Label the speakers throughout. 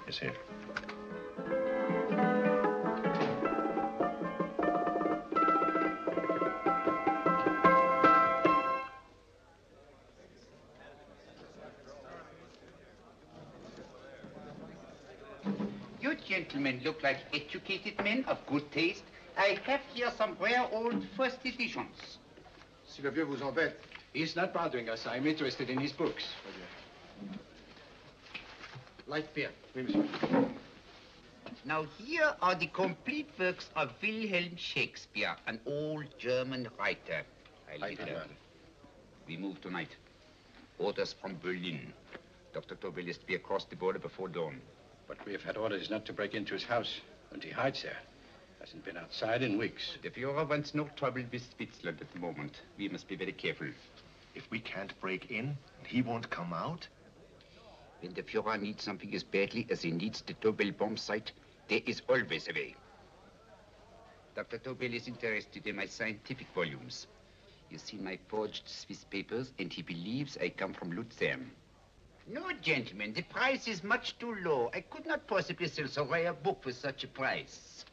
Speaker 1: Yes, here.
Speaker 2: You gentlemen look like educated men of good taste. I have here some rare old first editions.
Speaker 3: Si le vieux vous embête.
Speaker 4: He's not bothering us. I'm interested in his books.
Speaker 3: Light beer. Oui, monsieur.
Speaker 2: Now, here are the complete works of Wilhelm Shakespeare, an old German writer. We move tonight. Orders from Berlin. Dr. Tobel is to be across the border before dawn.
Speaker 4: But we have had orders not to break into his house, and he hides there. Hasn't been outside in weeks.
Speaker 2: The Fuhrer wants no trouble with Switzerland at the moment. We must be very careful.
Speaker 1: If we can't break in, he won't come out?
Speaker 2: When the Fuhrer needs something as badly as he needs the Tobel bomb site, there is always a way. Dr. Tobel is interested in my scientific volumes. He's seen my forged Swiss papers, and he believes I come from Lucerne. No, gentlemen, the price is much too low. I could not possibly sell so rare a book for such a price.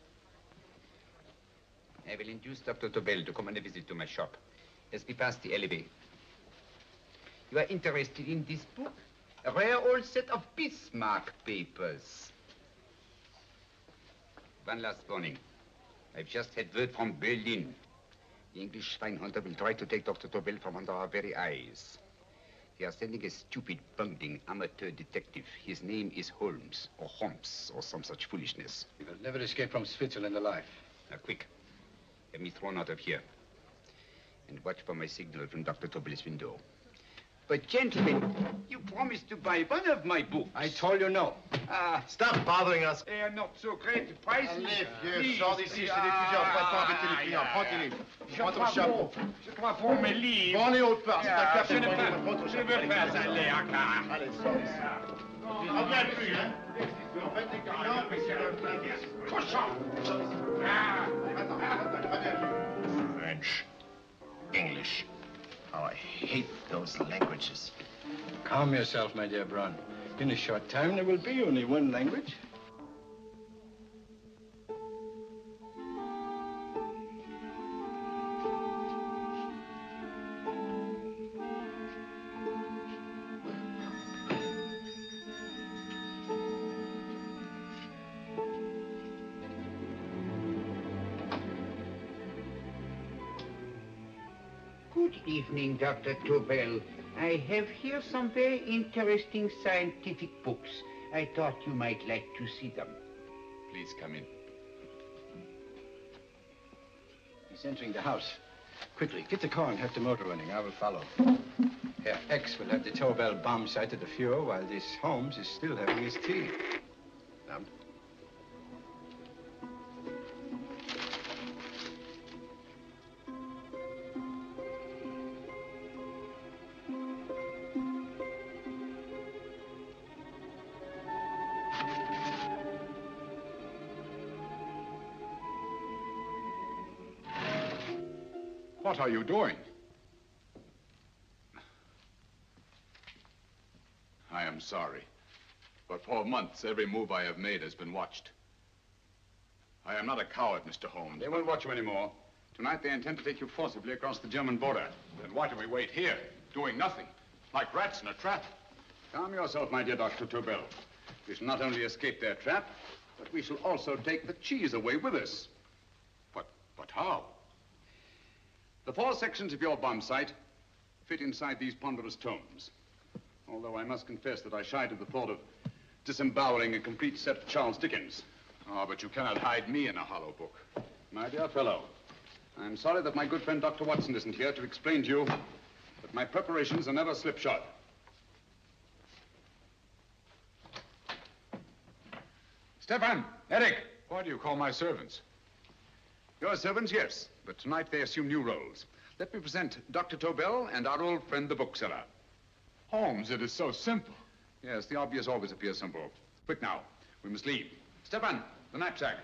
Speaker 2: I will induce Dr. Tobel to come on a visit to my shop as we pass the alleyway. You are interested in this book? A rare old set of Bismarck papers. One last warning. I've just had word from Berlin. The English Schweinhunter will try to take Dr. Tobel from under our very eyes. They are sending a stupid, bungling amateur detective. His name is Holmes, or some such foolishness.
Speaker 4: He will never escape from Switzerland alive.
Speaker 2: Now, quick. Get me thrown out of here. And watch for my signal from Dr. Tobel's window. But, gentlemen, you promised to buy one of my books.
Speaker 4: I told you no.
Speaker 1: Stop bothering us.
Speaker 2: They are not so great prices.
Speaker 3: Allez, vieux, sors d'ici, c'est l'étudiant. Pas de temps arrêter les clients. Prends tes livres. Prends ton chapeau.
Speaker 2: Je crois pour mes livres.
Speaker 3: Prends les hautes parts. C'est un café.
Speaker 2: Je ne veux pas aller à car.
Speaker 3: Allez, sors d'ici. Reviens plus, hein. En fait, les clients, mais c'est un
Speaker 2: Cochon.
Speaker 1: French, English. How I hate those languages.
Speaker 4: Calm yourself, my dear Braun. In a short time, there will be only one language.
Speaker 2: Good evening, Dr. Tobel. I have here some very interesting scientific books. I thought you might like to see them.
Speaker 4: Please come in. He's entering the house. Quickly, get the car and have the motor running. I will follow. Herr X will have the Tobel bomb sight at the Fuhrer while this Holmes is still having his tea. Now.
Speaker 5: What are you doing? I am sorry, but for months, every move I have made has been watched. I am not a coward, Mr. Holmes.
Speaker 3: They won't watch you anymore. Tonight, they intend to take you forcibly across the German border.
Speaker 5: Then why do we wait here, doing nothing, like rats in a trap?
Speaker 3: Calm yourself, my dear Dr. Tobel. We shall not only escape their trap, but we shall also take the cheese away with us.
Speaker 5: But how?
Speaker 3: The 4 sections of your bomb sight fit inside these ponderous tomes. Although I must confess that I shied at the thought of disemboweling a complete set of Charles Dickens.
Speaker 5: Oh, but you cannot hide me in a hollow book.
Speaker 3: My dear fellow, I'm sorry that my good friend Dr. Watson isn't here to explain to you that my preparations are never slipshod. Stefan, Eric.
Speaker 5: Why do you call my servants?
Speaker 3: Your servants, yes, but tonight they assume new roles. Let me present Dr. Tobel and our old friend, the bookseller.
Speaker 5: Holmes, it is so simple.
Speaker 3: Yes, the obvious always appears simple. Quick now, we must leave. Stefan, the knapsack.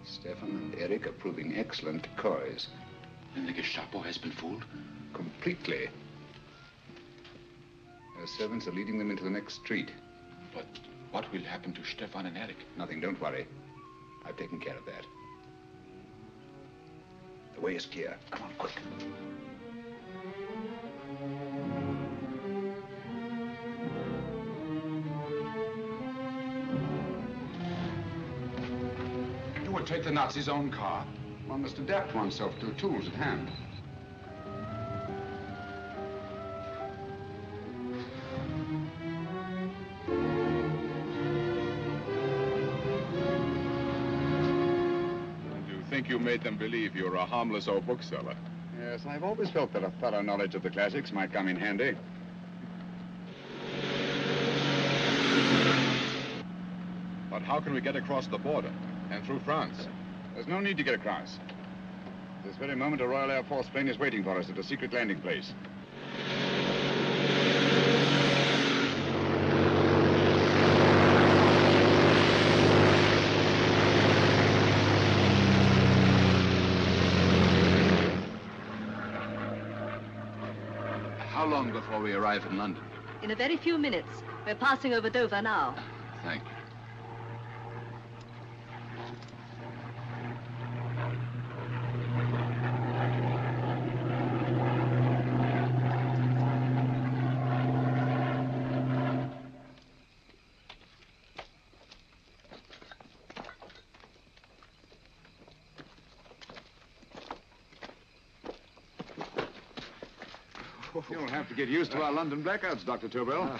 Speaker 3: Stefan and Eric are proving excellent decoys.
Speaker 5: And the Gestapo has been fooled?
Speaker 3: Completely. Their servants are leading them into the next street.
Speaker 5: But what will happen to Stefan and Eric?
Speaker 3: Nothing, don't worry. I've taken care of that. The way is clear. Come on, quick.
Speaker 5: You would take the Nazis' own car?
Speaker 3: One must adapt oneself to the tools at hand.
Speaker 5: And you think you made them believe you're a harmless old bookseller?
Speaker 3: Yes, I've always felt that a thorough knowledge of the classics might come in handy.
Speaker 5: But how can we get across the border and through France?
Speaker 3: There's no need to get across. At this very moment, a Royal Air Force plane is waiting for us at a secret landing place.
Speaker 5: How long before we arrive in London?
Speaker 6: In a very few minutes. We're passing over Dover now.
Speaker 5: Thank you.
Speaker 3: You'll have to get used to our London blackouts, Dr. Tobel.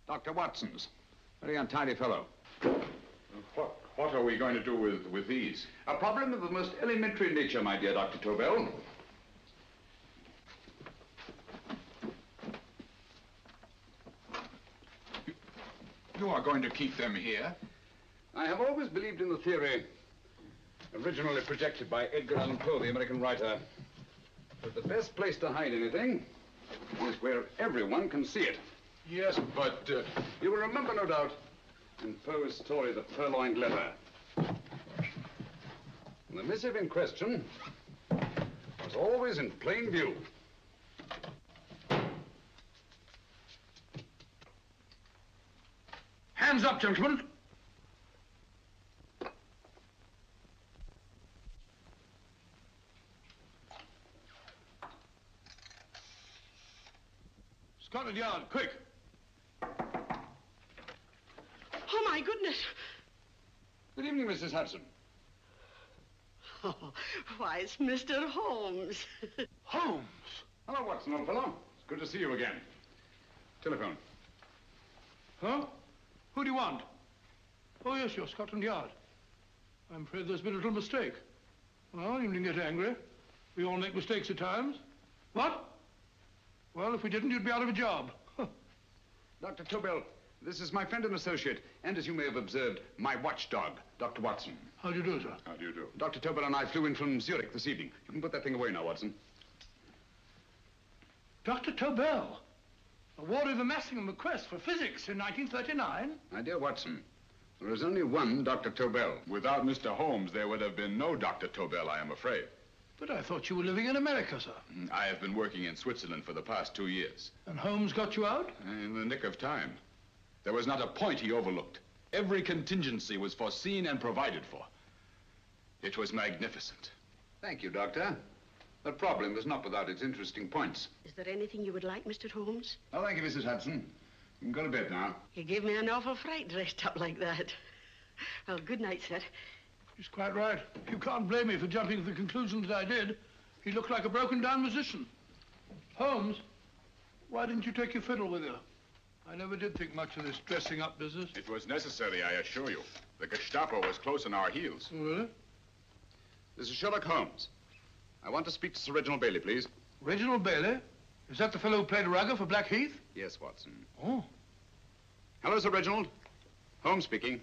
Speaker 3: Dr. Watson's. Very untidy fellow.
Speaker 5: What are we going to do with these?
Speaker 3: A problem of the most elementary nature, my dear Dr. Tobel.
Speaker 5: You are going to keep them here?
Speaker 3: I have always believed in the theory, originally projected by Edgar Allan Poe, the American writer, that the best place to hide anything is where everyone can see it.
Speaker 5: Yes, but...
Speaker 3: You will remember, no doubt, in Poe's story, The Purloined Letter. The missive in question was always in plain view.
Speaker 7: Hands up, gentlemen. Scotland Yard, quick.
Speaker 8: Oh, my goodness.
Speaker 3: Good evening, Mrs. Hudson.
Speaker 8: Oh, why, it's Mr. Holmes.
Speaker 7: Holmes?
Speaker 3: Hello, Watson, old fellow. It's good to see you again. Telephone.
Speaker 7: Huh? Who do you want? Oh, yes, you're Scotland Yard. I'm afraid there's been a little mistake. Well, you needn't get angry. We all make mistakes at times. What? Well, if we didn't, you'd be out of a job.
Speaker 3: Dr. Tobel, this is my friend and associate, and as you may have observed, my watchdog, Dr. Watson.
Speaker 7: How do you do, sir?
Speaker 3: How do you do? Dr. Tobel and I flew in from Zurich this evening. You can put that thing away now, Watson.
Speaker 7: Dr. Tobel, awarded the Massingham Crest for physics in 1939.
Speaker 3: My dear Watson, there is only one Dr. Tobel.
Speaker 5: Without Mr. Holmes, there would have been no Dr. Tobel, I am afraid.
Speaker 7: But I thought you were living in America, sir.
Speaker 5: I have been working in Switzerland for the past 2 years.
Speaker 7: And Holmes got you out?
Speaker 5: In the nick of time. There was not a point he overlooked. Every contingency was foreseen and provided for. It was magnificent.
Speaker 3: Thank you, Doctor. The problem was not without its interesting points.
Speaker 8: Is there anything you would like, Mr. Holmes?
Speaker 3: Oh, thank you, Mrs. Hudson. You can go to bed now.
Speaker 8: You gave me an awful fright dressed up like that. Well, good night, sir.
Speaker 7: He's quite right. You can't blame me for jumping to the conclusion that I did. He looked like a broken-down musician. Holmes, why didn't you take your fiddle with you? I never did think much of this dressing-up business.
Speaker 5: It was necessary, I assure you. The Gestapo was close on our heels.
Speaker 7: Oh, really?
Speaker 3: This is Sherlock Holmes. I want to speak to Sir Reginald Bailey, please.
Speaker 7: Reginald Bailey? Is that the fellow who played Rugger for Blackheath?
Speaker 3: Yes, Watson.
Speaker 7: Oh.
Speaker 3: Hello, Sir Reginald. Holmes speaking.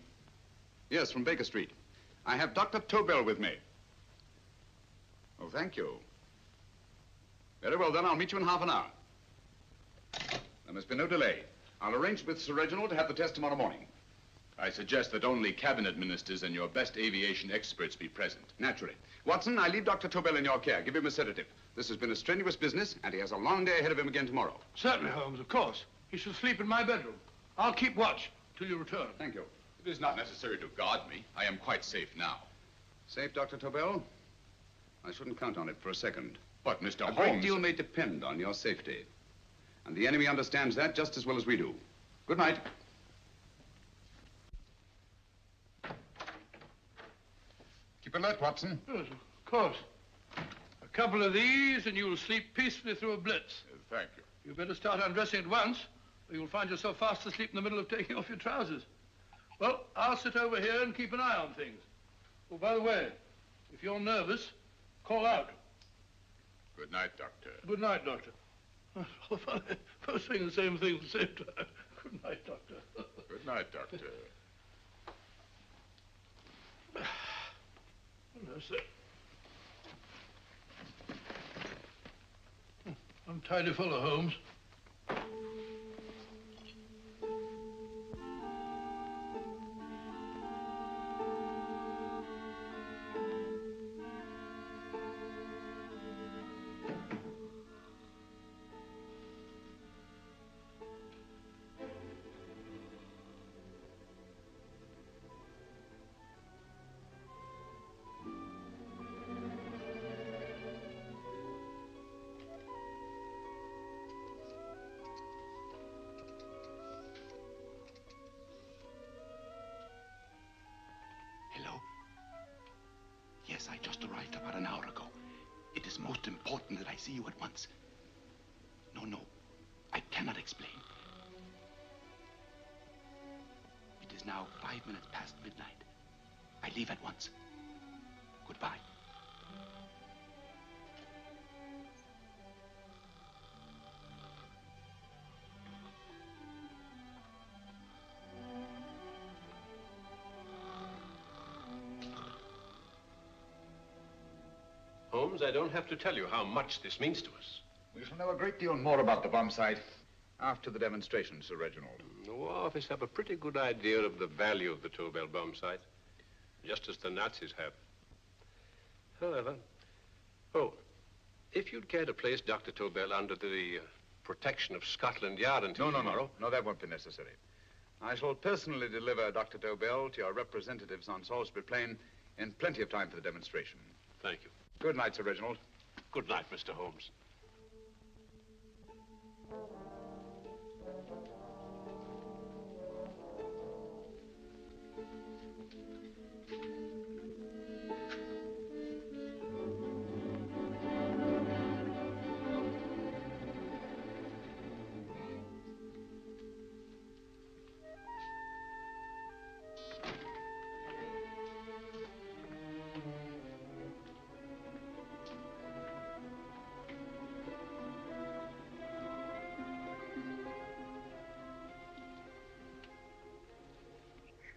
Speaker 3: Yes, from Baker Street. I have Dr. Tobel with me. Oh, thank you. Very well, then. I'll meet you in half an hour. There must be no delay. I'll arrange with Sir Reginald to have the test tomorrow morning.
Speaker 5: I suggest that only cabinet ministers and your best aviation experts be present.
Speaker 3: Naturally. Watson, I leave Dr. Tobel in your care. Give him a sedative. This has been a strenuous business, and he has a long day ahead of him again tomorrow.
Speaker 7: Certainly, Holmes, of course. He should sleep in my bedroom. I'll keep watch till you return.
Speaker 3: Thank you.
Speaker 5: It is not necessary to guard me. I am quite safe now.
Speaker 3: Safe, Dr. Tobel? I shouldn't count on it for a second.
Speaker 5: But, Mr.
Speaker 3: A
Speaker 5: Holmes...
Speaker 3: great deal may depend on your safety. And the enemy understands that just as well as we do. Good night. Keep alert, Watson.
Speaker 7: Yes, of course. A couple of these, and you'll sleep peacefully through a blitz.
Speaker 5: Thank you.
Speaker 7: You better start undressing at once, or you'll find yourself fast asleep in the middle of taking off your trousers. Well, I'll sit over here and keep an eye on things. Oh, by the way, if you're nervous, call out.
Speaker 5: Good night, Doctor.
Speaker 7: Good night, Doctor. Both saying the same thing at the same time. Good night, Doctor.
Speaker 5: Good night, Doctor.
Speaker 7: No, sir. Untidy fellow, Holmes.
Speaker 9: Yes, I just arrived about an hour ago. It is most important that I see you at once. No, I cannot explain. is now 5 minutes past midnight. I leave at once. Goodbye.
Speaker 10: Holmes, I don't have to tell you how much this means to us.
Speaker 3: We shall know a great deal more about the bomb site after the demonstration, Sir Reginald.
Speaker 10: The War Office have a pretty good idea of the value of the Tobel bomb site, just as the Nazis have. However, if you'd care to place Dr. Tobel under the protection of Scotland Yard until tomorrow...
Speaker 3: No, that won't be necessary. I shall personally deliver Dr. Tobel to your representatives on Salisbury Plain in plenty of time for the demonstration.
Speaker 10: Thank you.
Speaker 3: Good night, Sir Reginald.
Speaker 10: Good night, Mr. Holmes.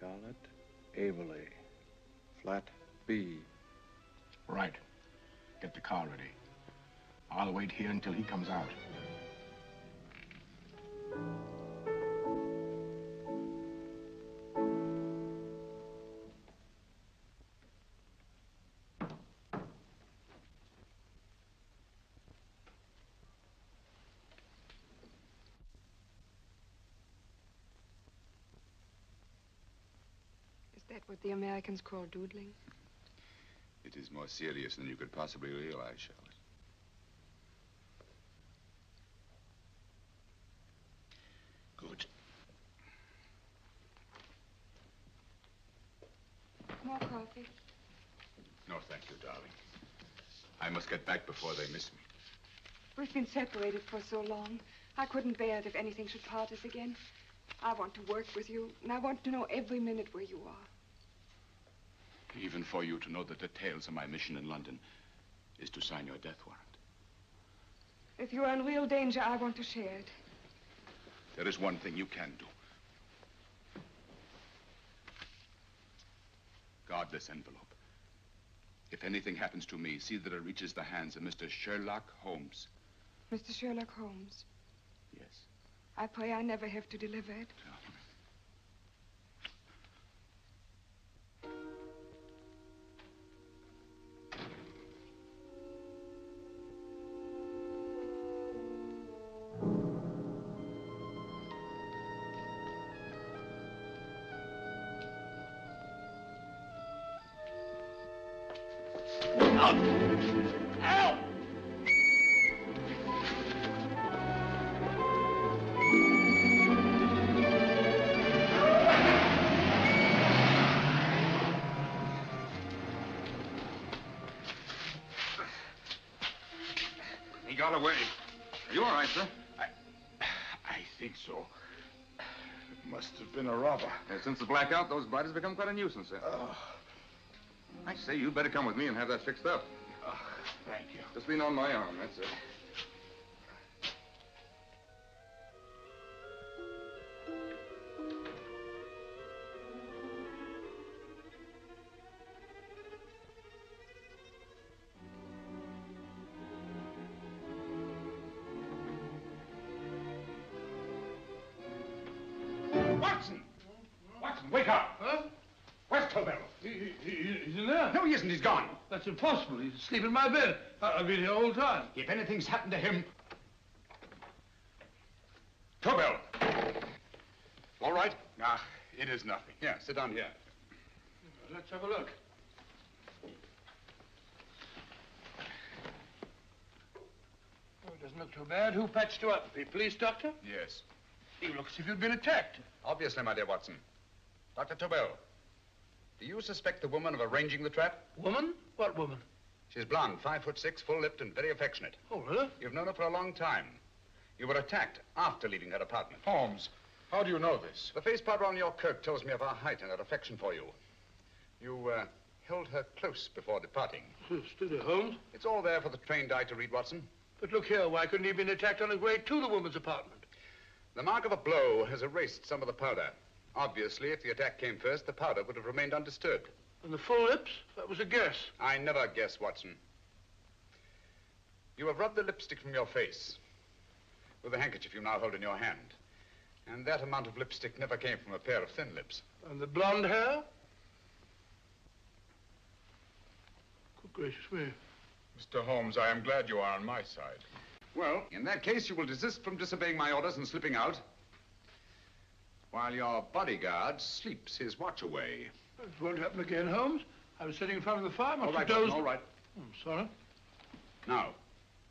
Speaker 11: Charlotte Averley, flat B.
Speaker 9: Right. Get the car ready. I'll wait here until he comes out.
Speaker 12: Is that what the Americans call doodling?
Speaker 3: It is more serious than you could possibly realize, Charlotte.
Speaker 9: Good.
Speaker 12: More coffee?
Speaker 3: No, thank you, darling. I must get back before they miss me.
Speaker 12: We've been separated for so long. I couldn't bear it if anything should part us again. I want to work with you, and I want to know every minute where you are.
Speaker 9: Even for you to know the details of my mission in London is to sign your death warrant.
Speaker 12: If you're in real danger, I want to share it.
Speaker 3: There is one thing you can do. Guard this envelope. If anything happens to me, see that it reaches the hands of Mr. Sherlock Holmes.
Speaker 12: Mr. Sherlock Holmes?
Speaker 3: Yes.
Speaker 12: I pray I never have to deliver it.
Speaker 3: He got away. Are you all right, sir?
Speaker 9: I think so. It must have been a robber.
Speaker 3: Since the blackout, those blighters become quite a nuisance, sir. I say, you'd better come with me and have that fixed up.
Speaker 9: Thank you.
Speaker 3: Just lean on my arm, that's it.
Speaker 7: Watson! Watson, wake up! Huh? Where's Tobel? He's in there.
Speaker 3: No, he isn't. He's gone.
Speaker 7: That's impossible. He's asleep in my bed. I've been here all the time.
Speaker 3: If anything's happened to him... Tobel! All right? Ah, it is nothing. Yeah, sit down here.
Speaker 7: Let's have a look. Oh, it doesn't look too bad. Who patched you up? The police doctor?
Speaker 3: Yes.
Speaker 7: You look as if you'd been attacked.
Speaker 3: Obviously, my dear Watson. Dr. Tobel, do you suspect the woman of arranging the trap?
Speaker 7: Woman? What woman?
Speaker 3: She's blonde, 5'6", full-lipped, and very affectionate.
Speaker 7: Oh, really?
Speaker 3: You've known her for a long time. You were attacked after leaving her apartment.
Speaker 9: Holmes,
Speaker 5: How do you know this?
Speaker 3: The face powder on your coat tells me of her height and her affection for you. You held her close before departing.
Speaker 7: Steady, Holmes.
Speaker 3: It's all there for the trained eye to read, Watson.
Speaker 7: But look here, why couldn't he have been attacked on his way to the woman's apartment?
Speaker 3: The mark of a blow has erased some of the powder. Obviously, if the attack came first, the powder would have remained undisturbed.
Speaker 7: And the full lips? That was a guess.
Speaker 3: I never guess, Watson. You have rubbed the lipstick from your face with the handkerchief you now hold in your hand. And that amount of lipstick never came from a pair of thin lips.
Speaker 7: And the blonde hair? Good gracious me.
Speaker 5: Mr. Holmes, I am glad you are on my side.
Speaker 3: Well, in that case, you will desist from disobeying my orders and slipping out while your bodyguard sleeps his watch away.
Speaker 7: It won't happen again, Holmes. I was sitting in front of the fire.
Speaker 3: All right, Watson, all right.
Speaker 7: I'm sorry.
Speaker 3: Now,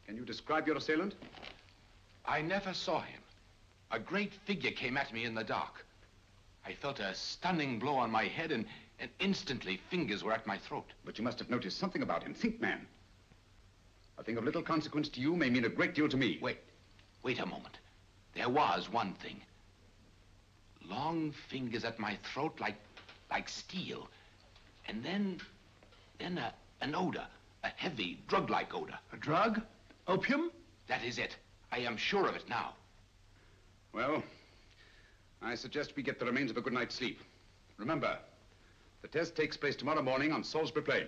Speaker 3: can you describe your assailant?
Speaker 9: I never saw him. A great figure came at me in the dark. I felt a stunning blow on my head, and instantly fingers were at my throat.
Speaker 3: But you must have noticed something about him. Think, man. A thing of little consequence to you may mean a great deal to me.
Speaker 9: Wait a moment. There was one thing. Long fingers at my throat like steel. And then an odor, a heavy, drug-like odor.
Speaker 7: A drug? Opium?
Speaker 9: That is it. I am sure of it now.
Speaker 3: Well, I suggest we get the remains of a good night's sleep. Remember, the test takes place tomorrow morning on Salisbury Plain.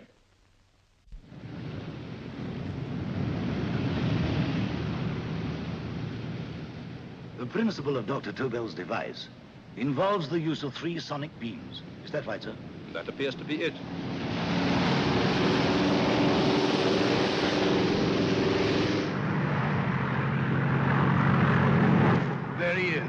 Speaker 13: The principle of Dr. Tobel's device involves the use of 3 sonic beams. Is that right, sir?
Speaker 10: That appears to be it.
Speaker 7: There he is.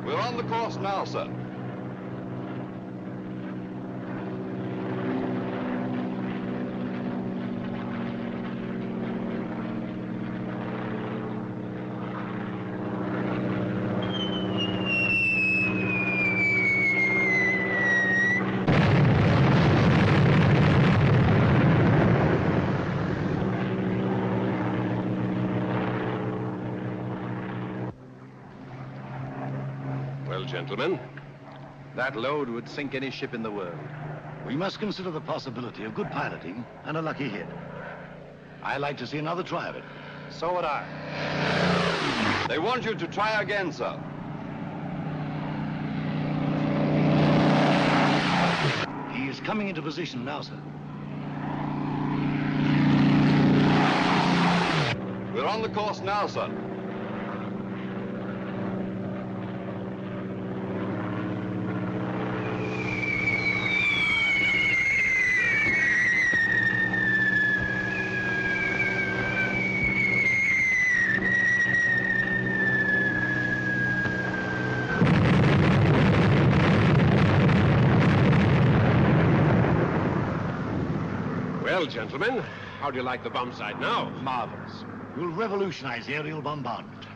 Speaker 14: We're on the course now, sir.
Speaker 10: Gentlemen, that load would sink any ship in the world.
Speaker 13: We must consider the possibility of good piloting and a lucky hit. I'd like to see another try of it.
Speaker 10: So would I.
Speaker 14: They want you to try again, sir.
Speaker 13: He is coming into position now, sir.
Speaker 14: We're on the course now, sir.
Speaker 10: Well, gentlemen, how do you like the bomb sight now?
Speaker 13: Marvelous. We'll revolutionize aerial bombardment.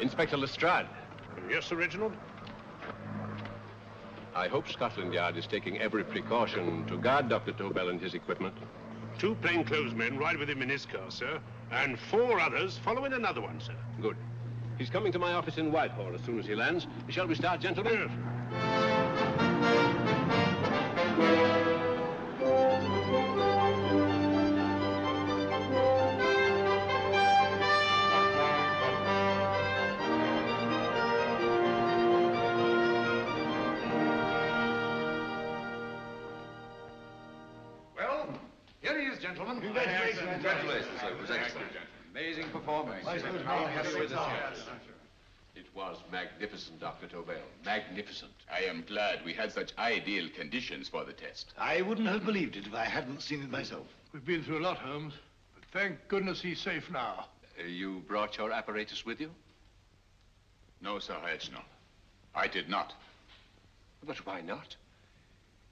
Speaker 10: Inspector Lestrade.
Speaker 7: Yes, Sir Reginald?
Speaker 10: I hope Scotland Yard is taking every precaution to guard Dr. Tobel and his equipment.
Speaker 7: 2 plainclothesmen ride with him in his car, sir, and 4 others follow in another one, sir.
Speaker 10: Good. He's coming to my office in Whitehall as soon as he lands. Shall we start, gentlemen?
Speaker 7: Yes.
Speaker 3: Gentlemen.
Speaker 14: Congratulations, sir. It was excellent.
Speaker 3: Amazing performance.
Speaker 5: It was magnificent, Dr. Tobel. Magnificent.
Speaker 9: I am glad we had such ideal conditions for the test.
Speaker 13: I wouldn't have believed it if I hadn't seen it myself.
Speaker 7: We've been through a lot, Holmes, but thank goodness he's safe now.
Speaker 5: You brought your apparatus with you?
Speaker 9: No, Sir Reginald. I did not.
Speaker 10: But why not?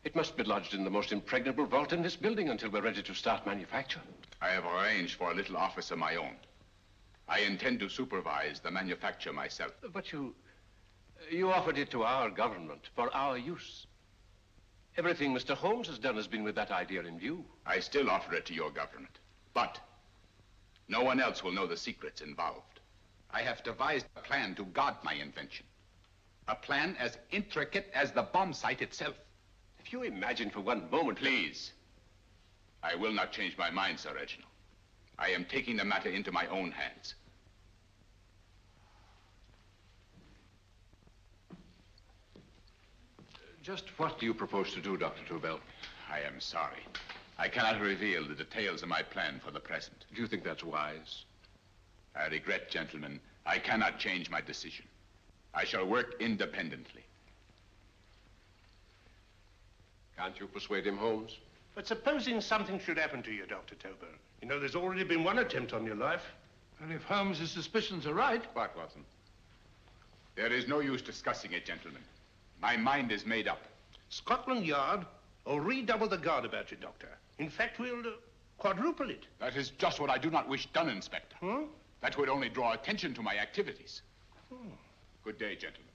Speaker 10: It must be lodged in the most impregnable vault in this building until we're ready to start manufacture.
Speaker 9: I have arranged for a little office of my own. I intend to supervise the manufacture myself.
Speaker 10: But you offered it to our government for our use. Everything Mr. Holmes has done has been with that idea in view.
Speaker 5: I still offer it to your government, but no one else will know the secrets involved. I have devised a plan to guard my invention. A plan as intricate as the bomb site itself.
Speaker 10: If you imagine for one moment...
Speaker 5: Please. I will not change my mind, Sir Reginald. I am taking the matter into my own hands.
Speaker 10: Just what do you propose to do, Dr. Tobel?
Speaker 5: I am sorry. I cannot reveal the details of my plan for the present.
Speaker 10: Do you think that's wise?
Speaker 5: I regret, gentlemen, I cannot change my decision. I shall work independently.
Speaker 10: Can't you persuade him, Holmes?
Speaker 15: But supposing something should happen to you, Dr. Tobel. You know, there's already been one attempt on your life.
Speaker 7: And if Holmes's suspicions are right...
Speaker 5: What, Watson? There is no use discussing it, gentlemen. My mind is made up.
Speaker 15: Scotland Yard will redouble the guard about you, Doctor. In fact, we'll quadruple it.
Speaker 5: That is just what I do not wish done, Inspector.
Speaker 15: Huh?
Speaker 5: That would only draw attention to my activities. Good day, gentlemen.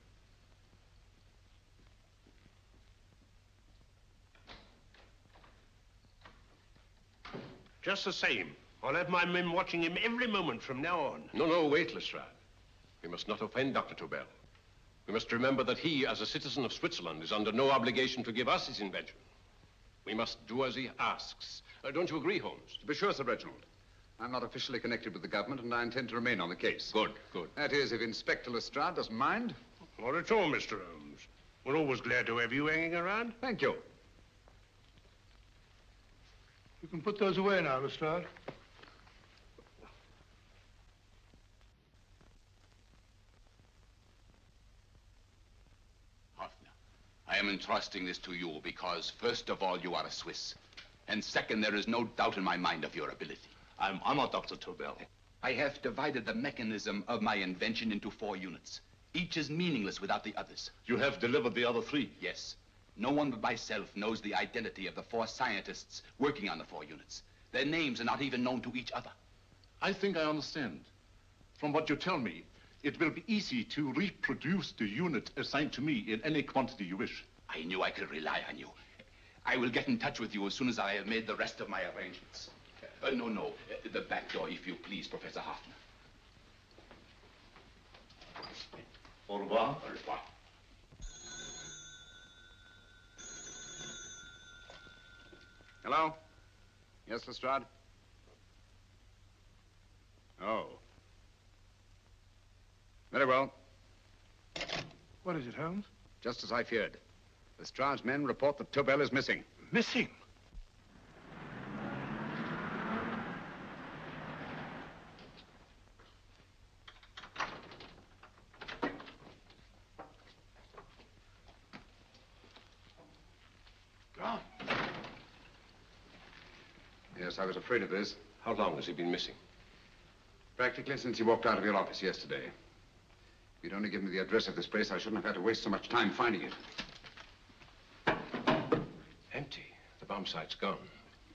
Speaker 15: Just the same, I'll have my men watching him every moment from now on.
Speaker 10: No, wait, Lestrade. We must not offend Dr. Tobel. We must remember that he, as a citizen of Switzerland, is under no obligation to give us his invention. We must do as he asks. Don't you agree, Holmes?
Speaker 3: To be sure, Sir Reginald. I'm not officially connected with the government, and I intend to remain on the case.
Speaker 10: Good.
Speaker 3: That is, if Inspector Lestrade doesn't mind.
Speaker 15: Not at all, Mr. Holmes. We're always glad to have you hanging around.
Speaker 3: Thank you.
Speaker 7: You can put those away now, Lestrade.
Speaker 5: I am entrusting this to you because, first of all, you are a Swiss. And second, there is no doubt in my mind of your ability.
Speaker 9: I'm honored, Dr. Tobel.
Speaker 5: I have divided the mechanism of my invention into 4 units. Each is meaningless without the others.
Speaker 9: You have delivered the other 3?
Speaker 5: Yes. No one but myself knows the identity of the 4 scientists working on the 4 units. Their names are not even known to each other.
Speaker 9: I think I understand. From what you tell me, it will be easy to reproduce the unit assigned to me in any quantity you wish.
Speaker 5: I knew I could rely on you. I will get in touch with you as soon as I have made the rest of my arrangements. No. The back door, if you please, Professor Hoffner.
Speaker 9: Au revoir.
Speaker 5: Au revoir.
Speaker 3: Hello? Yes, Lestrade? Oh. Very well.
Speaker 7: What is it, Holmes?
Speaker 3: Just as I feared. Lestrade's men report that Tobel is missing.
Speaker 7: Missing? Gone.
Speaker 3: Yes, I was afraid of this.
Speaker 10: How long has he been missing?
Speaker 3: Practically since he walked out of your office yesterday. If you'd only given me the address of this place, I shouldn't have had to waste so much time finding it.
Speaker 10: Empty. The bomb site's gone.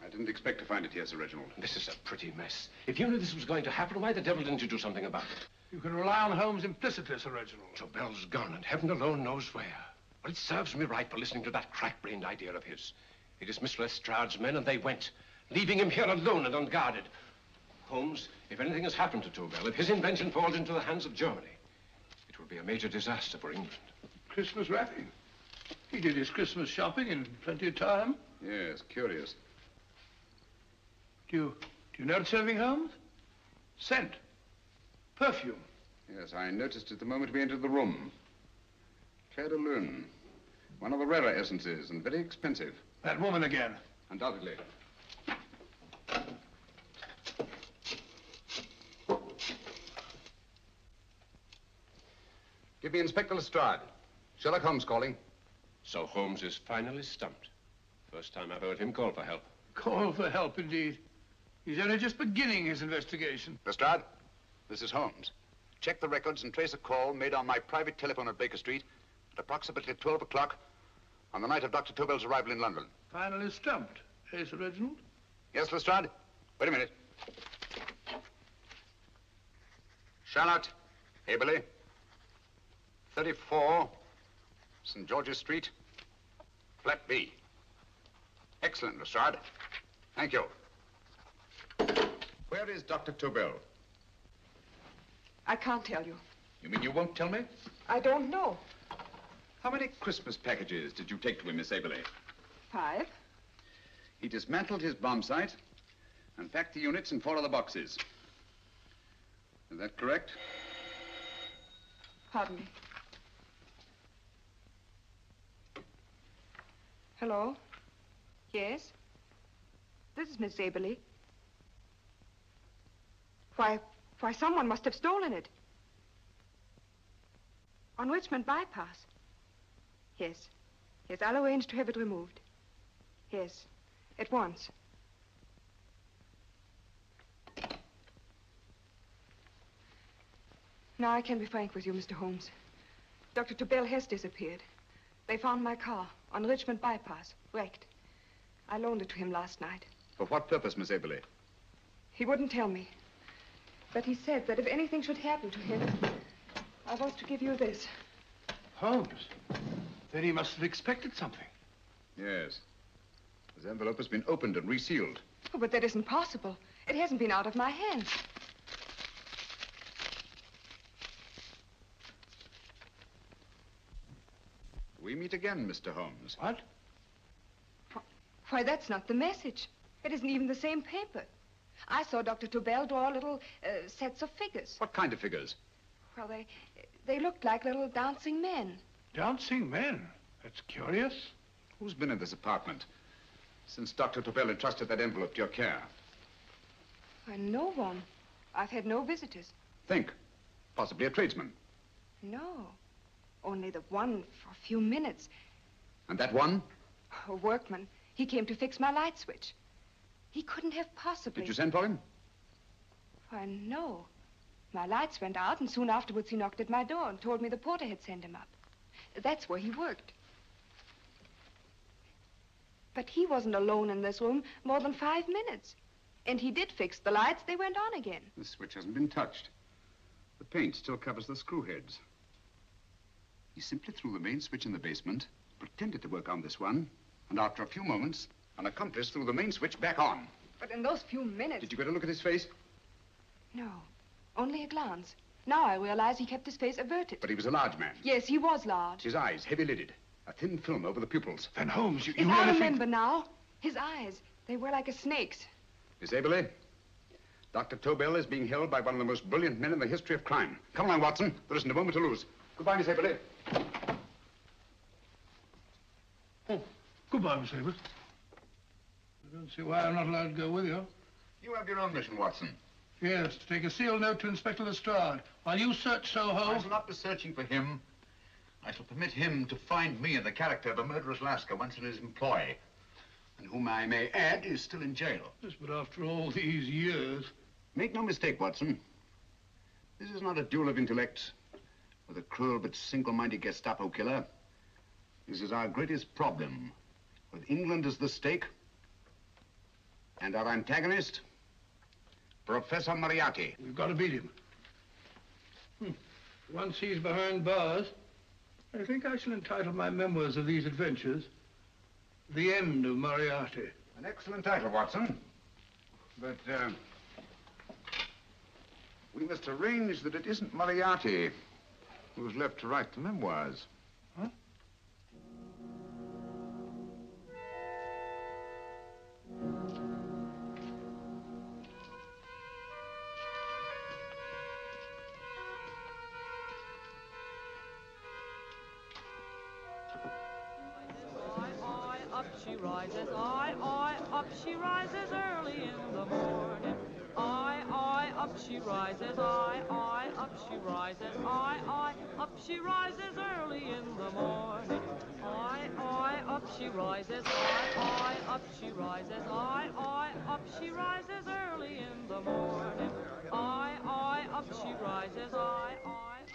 Speaker 3: I didn't expect to find it here, Sir Reginald.
Speaker 10: This is a pretty mess. If you knew this was going to happen, why the devil didn't you do something about it?
Speaker 7: You can rely on Holmes implicitly, Sir Reginald.
Speaker 10: Tobel's gone, and heaven alone knows where. Well, it serves me right for listening to that crack-brained idea of his. He dismissed Lestrade's men, and they went, leaving him here alone and unguarded. Holmes, if anything has happened to Tobel, if his invention falls into the hands of Germany, it will be a major disaster for England.
Speaker 7: Christmas wrapping. He did his Christmas shopping in plenty of time.
Speaker 3: Yes, curious.
Speaker 7: Do you notice anything, Holmes? Scent. Perfume.
Speaker 3: Yes, I noticed it the moment we entered the room. Clair de Lune. One of the rarer essences, and very expensive.
Speaker 7: That woman again.
Speaker 3: Undoubtedly. Give me Inspector Lestrade. Sherlock Holmes calling.
Speaker 10: So Holmes is finally stumped. First time I've heard him call for help.
Speaker 7: Call for help, indeed. He's only just beginning his investigation.
Speaker 3: Lestrade, this is Holmes. Check the records and trace a call made on my private telephone at Baker Street at approximately 12 o'clock on the night of Dr. Tobel's arrival in London.
Speaker 7: Finally stumped, eh, Sir Reginald?
Speaker 3: Yes, Lestrade? Wait a minute. Charlotte, Aberley, 34, St. George's Street, flat B. Excellent, Lestrade. Thank you. Where is Dr. Tobel?
Speaker 12: I can't tell you.
Speaker 3: You mean you won't tell me?
Speaker 12: I don't know.
Speaker 3: How many Christmas packages did you take to him, Miss Aberley?
Speaker 12: 5.
Speaker 3: He dismantled his bomb site and packed the units in 4 other boxes. Is that correct?
Speaker 12: Pardon me. Hello? Yes? This is Miss Aberley. Why, someone must have stolen it. On Richmond Bypass. Yes. Yes, I'll arrange to have it removed. Yes, at once. Now I can be frank with you, Mr. Holmes. Dr. Tobel has disappeared. They found my car on Richmond Bypass, wrecked. I loaned it to him last night.
Speaker 3: For what purpose, Miss Aberley?
Speaker 12: He wouldn't tell me. But he said that if anything should happen to him, I was to give you this.
Speaker 7: Holmes? Then he must have expected something.
Speaker 3: Yes. This envelope has been opened and resealed.
Speaker 12: Oh, but that isn't possible. It hasn't been out of my hands.
Speaker 3: We meet again, Mr. Holmes.
Speaker 7: What?
Speaker 12: Why, that's not the message. It isn't even the same paper. I saw Dr. Tobel draw little sets of figures.
Speaker 3: What kind of figures?
Speaker 12: Well, they looked like little dancing men.
Speaker 7: Dancing men? That's curious.
Speaker 3: Who's been in this apartment since Dr. Tobel entrusted that envelope to your care?
Speaker 12: Why, no one. I've had no visitors.
Speaker 3: Think. Possibly a tradesman.
Speaker 12: No. Only the one for a few minutes.
Speaker 3: And that one?
Speaker 12: A workman. He came to fix my light switch. He couldn't have possibly...
Speaker 3: Did you send for him?
Speaker 12: Why, no. My lights went out, and soon afterwards he knocked at my door and told me the porter had sent him up. That's where he worked. But he wasn't alone in this room more than 5 minutes. And he did fix the lights. They went on again.
Speaker 3: The switch hasn't been touched. The paint still covers the screw heads. He simply threw the main switch in the basement, pretended to work on this one, and after a few moments, an accomplice threw the main switch back on.
Speaker 12: But in those few minutes...
Speaker 3: Did you get a look at his face?
Speaker 12: No, only a glance. Now I realize he kept his face averted.
Speaker 3: But he was a large man.
Speaker 12: Yes, he was large.
Speaker 3: His eyes, heavy-lidded. A thin film over the pupils.
Speaker 7: Then Holmes, you
Speaker 12: Yes,
Speaker 7: really
Speaker 12: I remember now. His eyes, they were like a snake's.
Speaker 3: Miss Aberley, Dr. Tobel is being held by one of the most brilliant men in the history of crime. Come along, Watson. There isn't a moment to lose. Goodbye, Miss Aberley.
Speaker 7: Oh, goodbye, Miss Aberley. I don't see why I'm not allowed to go with you.
Speaker 3: You have your own mission, Watson.
Speaker 7: Yes, to take a sealed note to Inspector Lestrade. While you search Soho...
Speaker 1: I shall not be searching for him. I shall permit him to find me in the character of a murderous Lascar once in his employ, and whom I may add is still in jail.
Speaker 7: Yes, but after all these years...
Speaker 3: Make no mistake, Watson. This is not a duel of intellects with a cruel but single-minded Gestapo killer. This is our greatest problem, with England as the stake, and our antagonist, Professor Moriarty.
Speaker 7: We've got to beat him. Once he's behind bars, I think I shall entitle my memoirs of these adventures, The End of Moriarty.
Speaker 3: An excellent title, Watson. But, we must arrange that it isn't Moriarty who's left to write the memoirs.
Speaker 7: Huh?
Speaker 16: Up she rises, up she rises early in the morning. Up she rises, up she rises, up she rises early in the morning. Up she rises, up she rises, up she rises early in the morning. Up she rises, up she rises.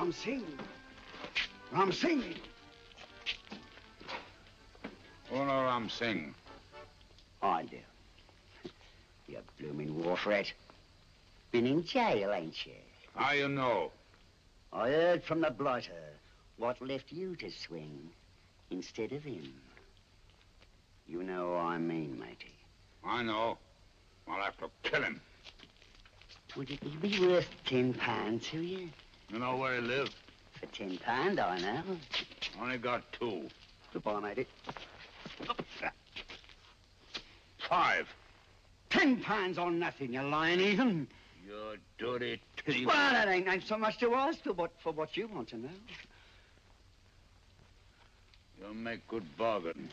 Speaker 17: Ram Singh. Ram Singh.
Speaker 5: Uno Ram Singh.
Speaker 17: I do. You blooming wharf rat. Been in jail, ain't you?
Speaker 5: How you know?
Speaker 17: I heard from the blighter what left you to swing instead of him. You know what I mean, matey.
Speaker 5: I know. I'll have to kill him.
Speaker 17: Would it be worth £10 to you?
Speaker 5: You know where he lives?
Speaker 17: For £10, I know.
Speaker 5: Only got 2.
Speaker 17: Goodbye, matey.
Speaker 5: 5.
Speaker 17: £10 on nothing, you lying heathen.
Speaker 5: You dirty thief.
Speaker 17: Well, that ain't so much to ask for what you want to know.
Speaker 5: You'll make good bargain.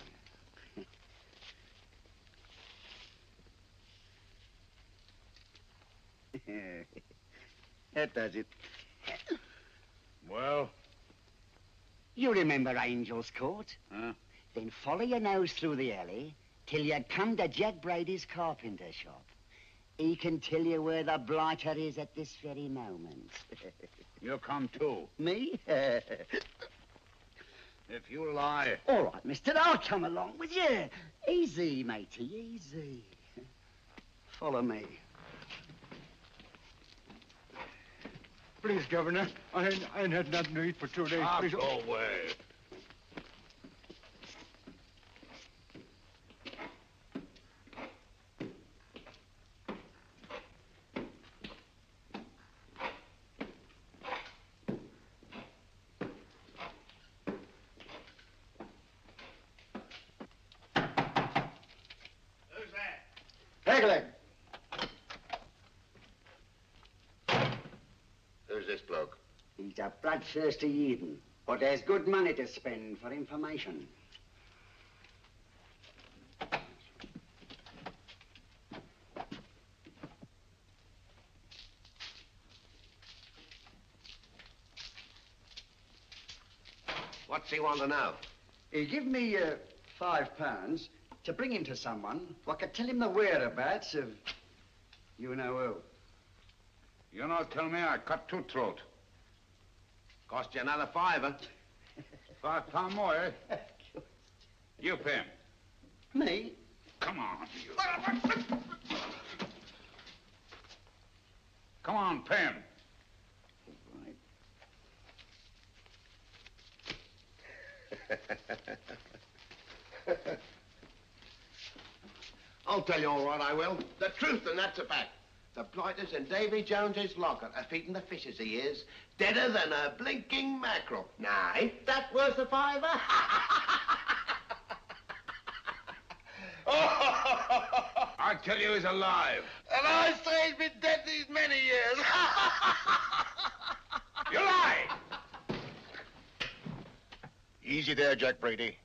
Speaker 17: That does it.
Speaker 5: Well?
Speaker 17: You remember Angel's Court?
Speaker 5: Huh?
Speaker 17: Then follow your nose through the alley till you come to Jack Brady's carpenter shop. He can tell you where the blighter is at this very moment.
Speaker 5: You come too.
Speaker 17: Me?
Speaker 5: If you lie...
Speaker 17: All right, mister, I'll come along with you. Easy, matey, easy. Follow me.
Speaker 18: Please, Governor, I ain't had nothing to eat for 2 days. Please.
Speaker 5: Go away.
Speaker 17: Pegleg.
Speaker 5: Who's this bloke?
Speaker 17: He's a bloodthirsty heathen, but there's good money to spend for information.
Speaker 10: What's he want to know?
Speaker 17: He give me £5 to bring him to someone who could tell him the whereabouts of you know who.
Speaker 5: You not tell me I cut 2 throat.
Speaker 10: Cost you another £5.
Speaker 5: £5 more, eh? You pay him.
Speaker 17: Me?
Speaker 5: Come on, you. Come on, pay him.
Speaker 10: I'll tell you all right, I will. The truth, and that's a fact. The blighters in Davy Jones's locker are feeding the fishes, he is. Deader than a blinking mackerel. Now, ain't that worth a £5?
Speaker 5: I tell you he's alive.
Speaker 10: And I say he's been dead these many years.
Speaker 5: You lie!
Speaker 19: Easy there, Jack Brady.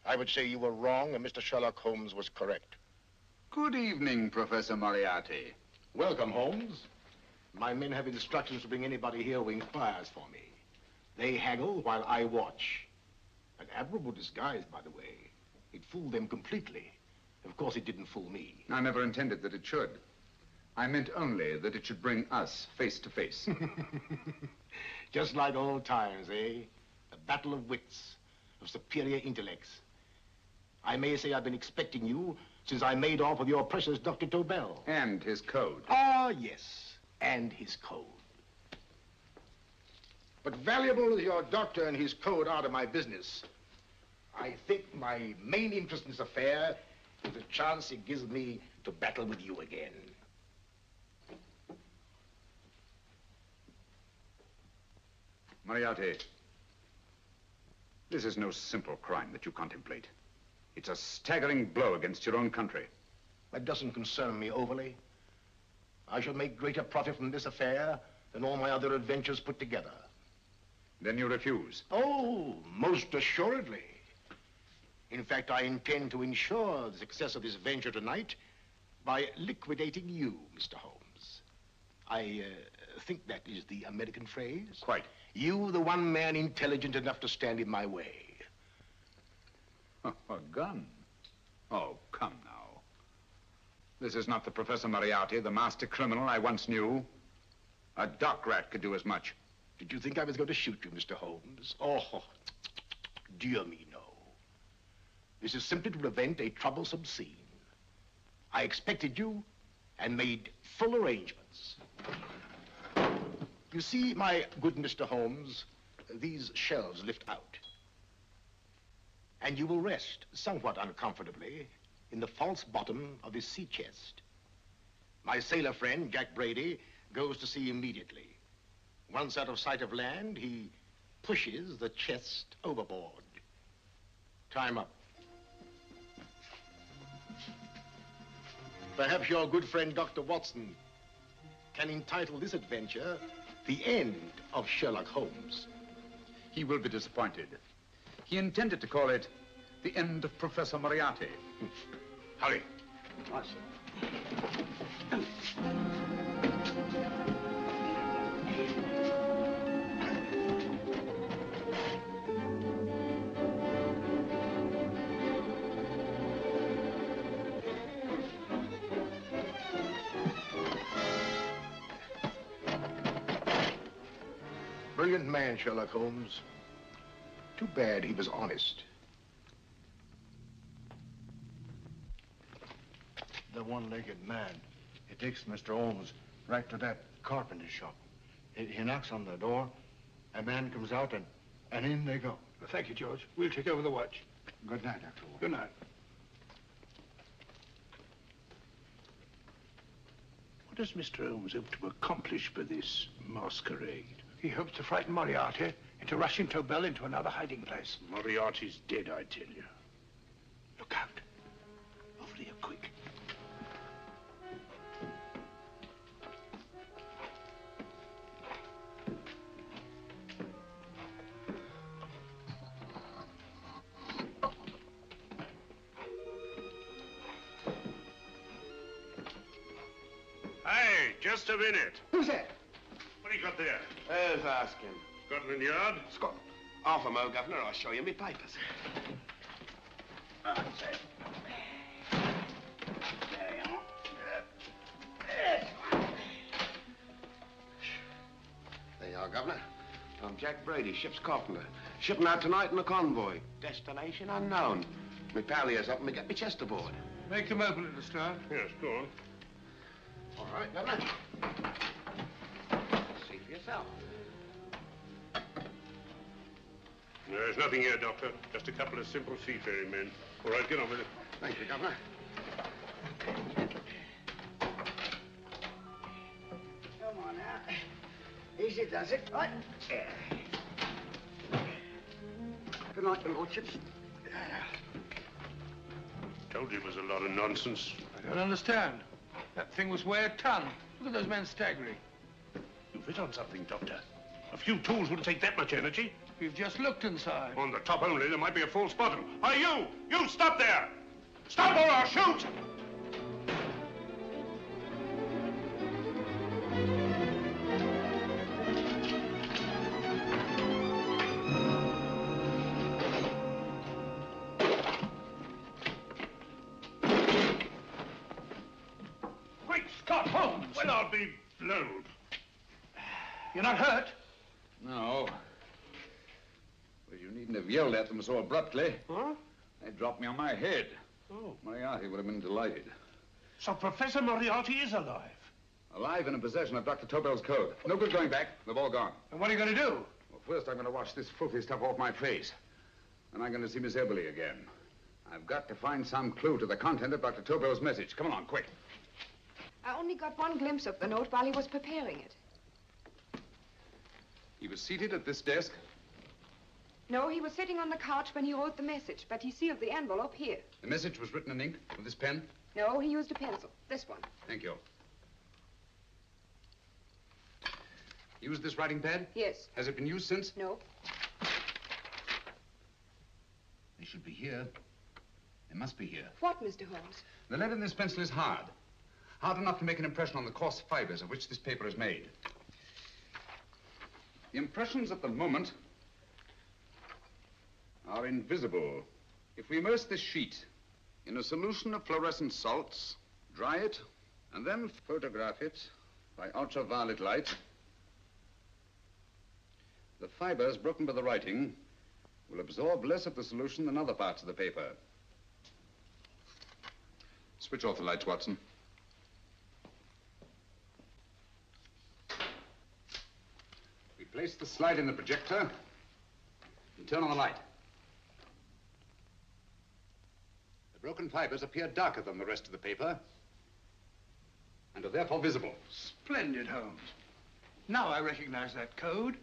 Speaker 19: I would say you were wrong and Mr. Sherlock Holmes was correct.
Speaker 5: Good evening, Professor Moriarty.
Speaker 19: Welcome, Holmes. My men have instructions to bring anybody here who inquires for me. They haggle while I watch. An admirable disguise, by the way. It fooled them completely. Of course, it didn't fool me.
Speaker 5: I never intended that it should. I meant only that it should bring us face to face.
Speaker 19: Just like old times, eh? A battle of wits, of superior intellects. I may say I've been expecting you since I made off with your precious Dr. Tobel.
Speaker 5: And his code.
Speaker 19: Ah, yes, and his code. But valuable as your doctor and his code are to my business, I think my main interest in this affair is the chance it gives me to battle with you again.
Speaker 5: Moriarty, this is no simple crime that you contemplate. It's a staggering blow against your own country.
Speaker 19: That doesn't concern me overly. I shall make greater profit from this affair than all my other adventures put together.
Speaker 5: Then you refuse?
Speaker 19: Oh, most assuredly. In fact, I intend to ensure the success of this venture tonight by liquidating you, Mr. Holmes. I think that is the American phrase.
Speaker 5: Quite.
Speaker 19: You, the one man intelligent enough to stand in my way.
Speaker 5: A gun? Oh, come now. This is not the Professor Moriarty, the master criminal I once knew. A dock rat could do as much.
Speaker 19: Did you think I was going to shoot you, Mr. Holmes? Oh, dear me, no. This is simply to prevent a troublesome scene. I expected you and made full arrangements. You see, my good Mr. Holmes, these shelves lift out. And you will rest somewhat uncomfortably in the false bottom of his sea chest. My sailor friend, Jack Brady, goes to sea immediately. Once out of sight of land, he pushes the chest overboard. Time up. Perhaps your good friend, Dr. Watson, can entitle this adventure The End of Sherlock Holmes.
Speaker 5: He will be disappointed. He intended to call it The End of Professor Moriarty.
Speaker 19: Hurry.
Speaker 5: Yes, sir.
Speaker 19: Brilliant man, Sherlock Holmes. Too bad he was honest.
Speaker 11: The one-legged man. He takes Mr. Holmes right to that carpenter shop. He knocks on the door, a man comes out, and in they go.
Speaker 7: Well, thank you, George. We'll take over the watch.
Speaker 11: Good night, Dr. Holmes.
Speaker 7: Good night.
Speaker 15: What does Mr. Holmes hope to accomplish by this masquerade?
Speaker 7: He hopes to frighten Moriarty into rushing Tobel into another hiding place.
Speaker 15: Moriarty's dead, I tell you. Look out. Over here, quick. Hey, just a minute.
Speaker 18: Who's that?
Speaker 15: What do you got there?
Speaker 18: Who's asking?
Speaker 15: Scotland Yard?
Speaker 18: Half a mo, Governor. I'll show you me papers. There you are, Governor. I'm Jack Brady, ship's carpenter. Shipping out tonight in a convoy. Destination unknown. My pal here's helping me get my chest aboard.
Speaker 7: Make them open it, Lestrade.
Speaker 15: Yes, go on.
Speaker 18: All right, Governor. See for yourself.
Speaker 15: There's nothing here, Doctor. Just a couple of simple seafaring men. All right, get on with it.
Speaker 18: Thank you, Governor. Come on now. Easy does it, right? Good night, your lordships.
Speaker 15: Told you it was a lot of nonsense.
Speaker 7: I don't understand. That thing was weigh a ton. Look at those men staggering.
Speaker 15: You've hit on something, Doctor. A few tools wouldn't take that much energy.
Speaker 7: We've just looked inside.
Speaker 15: On the top only, there might be a false bottom. Hey, you! You stop there! Stop or I'll shoot!
Speaker 7: Great Scott, Holmes!
Speaker 15: Well, I'll be blowed.
Speaker 7: You're not hurt?
Speaker 5: No. Well, you needn't have yelled at them so abruptly.
Speaker 15: Huh?
Speaker 5: They dropped me on my head.
Speaker 15: Oh.
Speaker 5: Moriarty would have been delighted.
Speaker 15: So Professor Moriarty is alive?
Speaker 5: Alive and in possession of Dr. Tobel's code. No good going back. They've all gone.
Speaker 7: And what are you going to do?
Speaker 5: Well, first I'm going to wash this filthy stuff off my face. Then I'm going to see Miss Eberly again. I've got to find some clue to the content of Dr. Tobel's message. Come along, quick.
Speaker 12: I only got one glimpse of the note while he was preparing it.
Speaker 5: He was seated at this desk.
Speaker 12: No, he was sitting on the couch when he wrote the message, but he sealed the envelope here.
Speaker 5: The message was written in ink with this pen?
Speaker 12: No, he used a pencil. This one.
Speaker 5: Thank you. Used this writing pad?
Speaker 12: Yes.
Speaker 5: Has it been used since?
Speaker 12: No.
Speaker 5: They should be here. They must be here.
Speaker 12: What, Mr. Holmes?
Speaker 5: The lead in this pencil is hard. Hard enough to make an impression on the coarse fibers of which this paper is made. The impressions at the moment are invisible. If we immerse this sheet in a solution of fluorescent salts, dry it, and then photograph it by ultraviolet light,
Speaker 3: The fibers broken by the writing will absorb less of the solution than other parts of the paper. Switch off the lights, Watson. We place the slide in the projector and turn on the light. The broken fibers appear darker than the rest of the paper and are therefore visible.
Speaker 7: Splendid, Holmes. Now I recognize that code.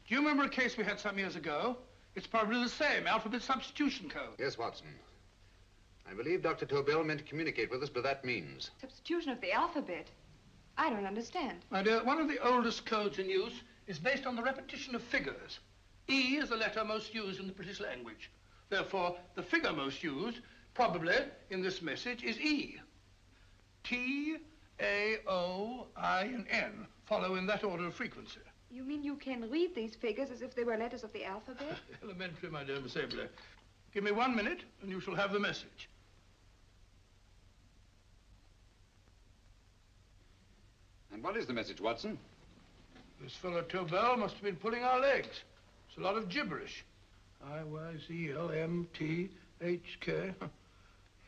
Speaker 7: Do you remember a case we had some years ago? It's probably the same, alphabet substitution code.
Speaker 3: Yes, Watson. I believe Dr. Tobel meant to communicate with us by that means.
Speaker 12: Substitution of the alphabet? I don't understand.
Speaker 7: My dear, one of the oldest codes in use is based on the repetition of figures. E is the letter most used in the British language. Therefore, the figure most used, probably in this message, is E. T, A, O, I, and N follow in that order of frequency.
Speaker 12: You mean you can read these figures as if they were letters of the alphabet?
Speaker 7: Elementary, my dear Miss Abler. Give me 1 minute, and you shall have the message.
Speaker 3: And what is the message, Watson?
Speaker 7: This fellow Tobel must have been pulling our legs. It's a lot of gibberish. I-Y-Z-L-M-T-H-K.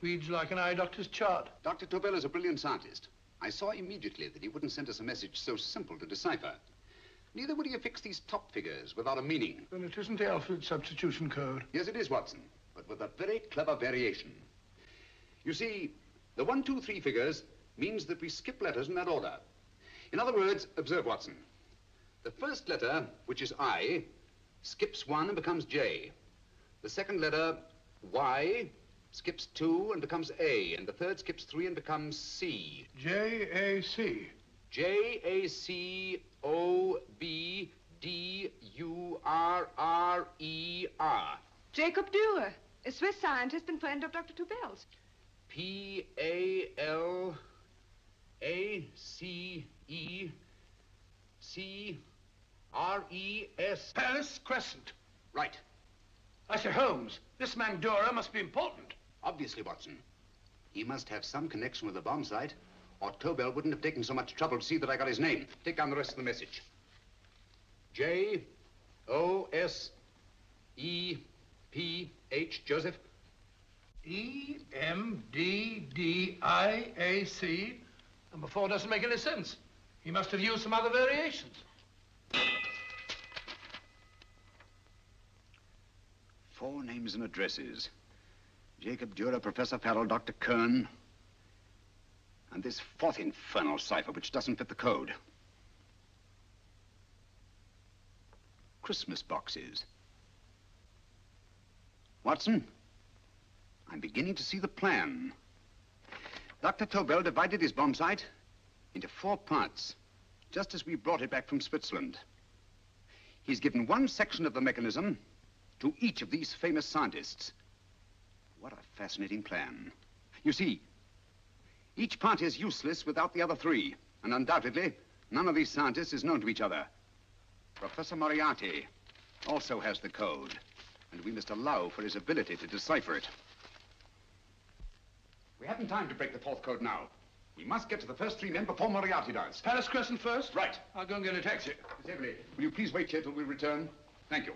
Speaker 7: Reads like an eye doctor's chart.
Speaker 3: Dr. Tobel is a brilliant scientist. I saw immediately that he wouldn't send us a message so simple to decipher. Neither would he affix these top figures without a meaning.
Speaker 7: Then it isn't the alphabet substitution code.
Speaker 3: Yes, it is, Watson, but with a very clever variation. You see, the 1, 2, 3 figures means that we skip letters in that order. In other words, observe, Watson. The first letter, which is I, skips 1 and becomes J. The second letter, Y, skips 2 and becomes A. And the third skips 3 and becomes C.
Speaker 7: J-A-C.
Speaker 3: J-A-C-O-B-D-U-R-R-E-R.
Speaker 12: Jacob Dürer, a Swiss scientist and friend of Dr. Tobel's.
Speaker 3: P-A-L-A-C-E-C-R-E-S.
Speaker 7: Paris Crescent.
Speaker 3: Right.
Speaker 7: I say, Holmes, this man Dürer must be important.
Speaker 3: Obviously, Watson. He must have some connection with the bomb site, or Tobel wouldn't have taken so much trouble to see that I got his name. Take down the rest of the message. J-O-S-E-P-H, Joseph.
Speaker 7: E-M-D-D-I-A-C. Number 4 doesn't make any sense. He must have used some other variations.
Speaker 3: 4 names and addresses. Jacob Dürer, Professor Farrell, Dr. Kern, and this 4th infernal cipher, which doesn't fit the code. Christmas boxes. Watson, I'm beginning to see the plan. Dr. Tobel divided his bomb site into 4 parts, just as we brought it back from Switzerland. He's given 1 section of the mechanism to each of these famous scientists. What a fascinating plan. You see, each part is useless without the other 3, and undoubtedly, none of these scientists is known to each other. Professor Moriarty also has the code, and we must allow for his ability to decipher it. We haven't time to break the 4th code now. We must get to the first 3 men before Moriarty does.
Speaker 7: Paris Crescent first?
Speaker 3: Right.
Speaker 7: I'll go and get a taxi.
Speaker 3: Miss Everly, will you please wait here till we return? Thank you.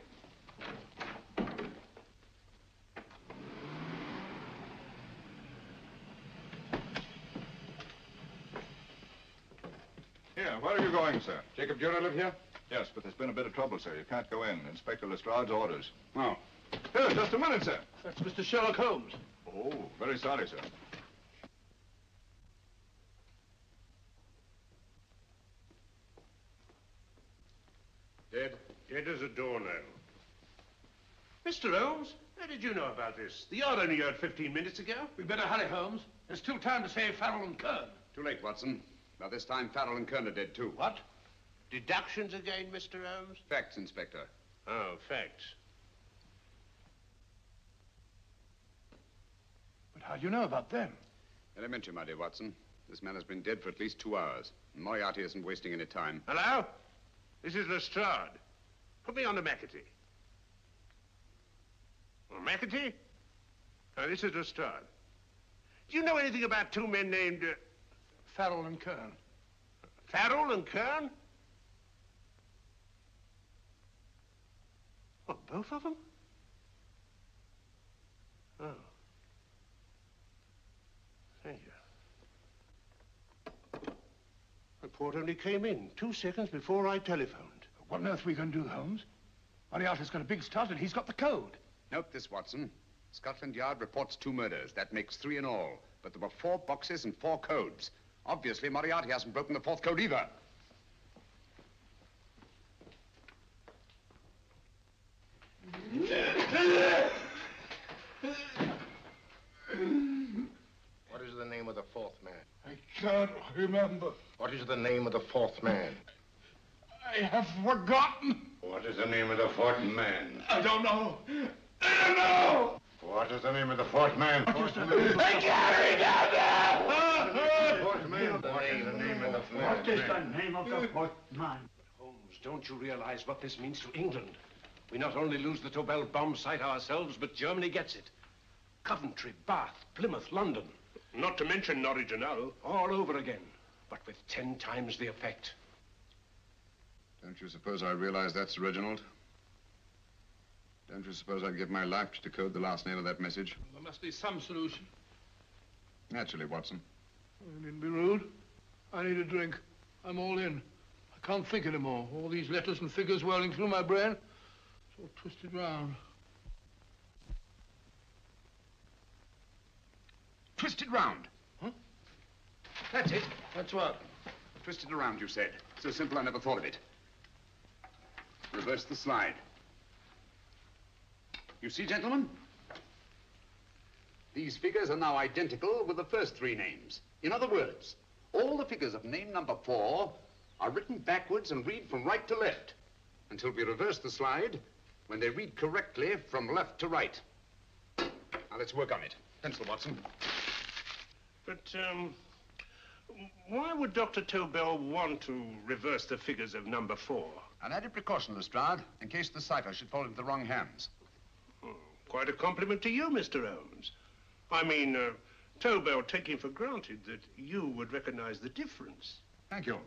Speaker 20: Here, where are you going, sir?
Speaker 3: Jacob Dürer live here?
Speaker 20: Yes, but there's been a bit of trouble, sir. You can't go in. Inspector Lestrade's orders.
Speaker 3: Oh.
Speaker 20: Here, just a minute, sir.
Speaker 7: That's Mr. Sherlock Holmes.
Speaker 20: Oh, very sorry, sir.
Speaker 3: Dead?
Speaker 15: Dead as a doornail. Mr. Holmes, how did you know about this? The yard only heard 15 minutes ago.
Speaker 7: We better hurry, Holmes. There's still time to save Farrell and Kern.
Speaker 3: Too late, Watson. By this time, Farrell and Kern are dead, too.
Speaker 15: What? Deductions again, Mr. Holmes?
Speaker 3: Facts, Inspector.
Speaker 15: Oh, facts.
Speaker 7: But how do you know about them?
Speaker 3: Elementary, my dear Watson. This man has been dead for at least 2 hours. Moriarty isn't wasting any time.
Speaker 15: Hello? This is Lestrade. Put me on to McAtee. Oh, McAtee? Oh, this is Lestrade. Do you know anything about 2 men named...
Speaker 7: Farrell and Kern.
Speaker 15: Farrell and Kern? Both of them? Oh. Thank you. Report only came in 2 seconds before I telephoned.
Speaker 7: What on earth are we going to do, Holmes? Moriarty's got a big start and he's got the code.
Speaker 3: Note this, Watson. Scotland Yard reports 2 murders. That makes 3 in all. But there were 4 boxes and 4 codes. Obviously, Moriarty hasn't broken the 4th code either.
Speaker 19: What is the name of the 4th man?
Speaker 11: I can't remember.
Speaker 19: What is the name of the 4th man?
Speaker 11: I have forgotten.
Speaker 19: What is the name of the 4th man?
Speaker 11: I don't know. I don't know.
Speaker 19: What is the name of the 4th man?
Speaker 11: I can't remember.
Speaker 19: What is the name of the 4th man?
Speaker 11: What is the name of the 4th man?
Speaker 10: Holmes, don't you realize what this means to England? We not only lose the Tobel bomb site ourselves, but Germany gets it. Coventry, Bath, Plymouth, London.
Speaker 15: Not to mention Norwich and Hull.
Speaker 10: All over again, but with 10 times the effect.
Speaker 3: Don't you suppose I realize that's Reginald? Don't you suppose I'd give my life to decode the last name of that message?
Speaker 7: There must be some solution.
Speaker 3: Naturally, Watson.
Speaker 7: You needn't be rude. I need a drink. I'm all in. I can't think anymore. All these letters and figures whirling through my brain. It's all twisted round.
Speaker 3: Twisted round?
Speaker 7: Huh?
Speaker 3: That's it. That's what? Twisted around, you said. So simple I never thought of it. Reverse the slide. You see, gentlemen? These figures are now identical with the first 3 names. In other words, all the figures of name number 4 are written backwards and read from right to left until we reverse the slide when they read correctly from left to right. Now, let's work on it. Pencil, Watson.
Speaker 15: But, why would Dr. Tobel want to reverse the figures of number 4?
Speaker 3: An added precaution, Lestrade, in case the cipher should fall into the wrong hands.
Speaker 15: Quite a compliment to you, Mr. Holmes. I mean, Tobel taking for granted that you would recognize the difference.
Speaker 3: Thank you.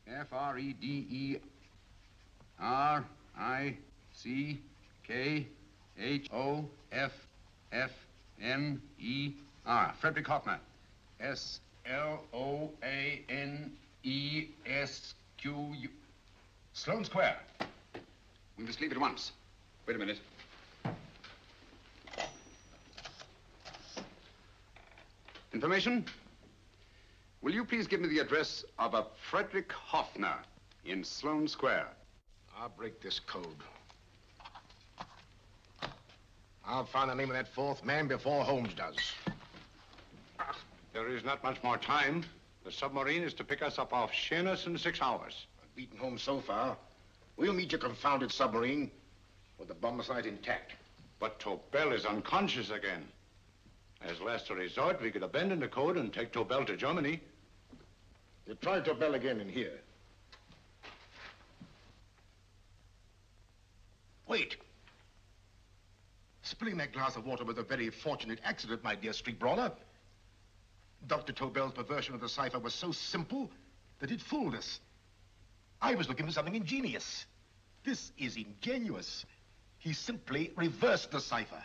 Speaker 3: F-R-E-D-E-R-I-C-K-H-O-F-F-N-E-R. Frederick Hoffner. S-L-O-A-N-E-S-Q-U. Sloane Square. We must leave at once. Wait a minute. Information? Will you please give me the address of a Frederick Hoffner in Sloane Square?
Speaker 19: I'll break this code. I'll find the name of that 4th man before Holmes does.
Speaker 20: There is not much more time. The submarine is to pick us up off Sheerness in 6 hours.
Speaker 19: I've beaten Holmes so far. We'll meet your confounded submarine with the bomb site intact.
Speaker 20: But Tobel is unconscious again. As last resort, we could abandon the code and take Tobel to Germany.
Speaker 19: You try Tobel again in here. Wait. Spilling that glass of water was a very fortunate accident, my dear street brawler. Dr. Tobel's perversion of the cipher was so simple that it fooled us. I was looking for something ingenious. This is ingenuous. He simply reversed the cipher.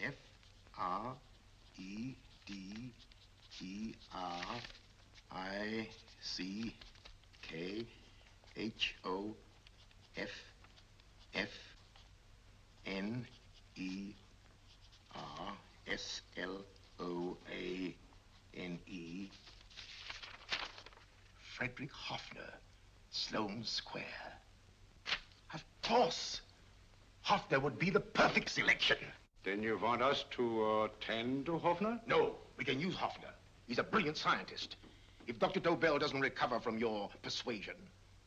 Speaker 19: F-R-E-D-E-R-I-C-K-H-O-F-F-N-E-R-S-L-O-A-N-E. Frederick Hoffner, Sloane Square. Of course. Hoffner would be the perfect selection.
Speaker 20: Then you want us to tend to Hoffner?
Speaker 19: No, we can use Hoffner. He's a brilliant scientist. If Dr. Tobel doesn't recover from your persuasion,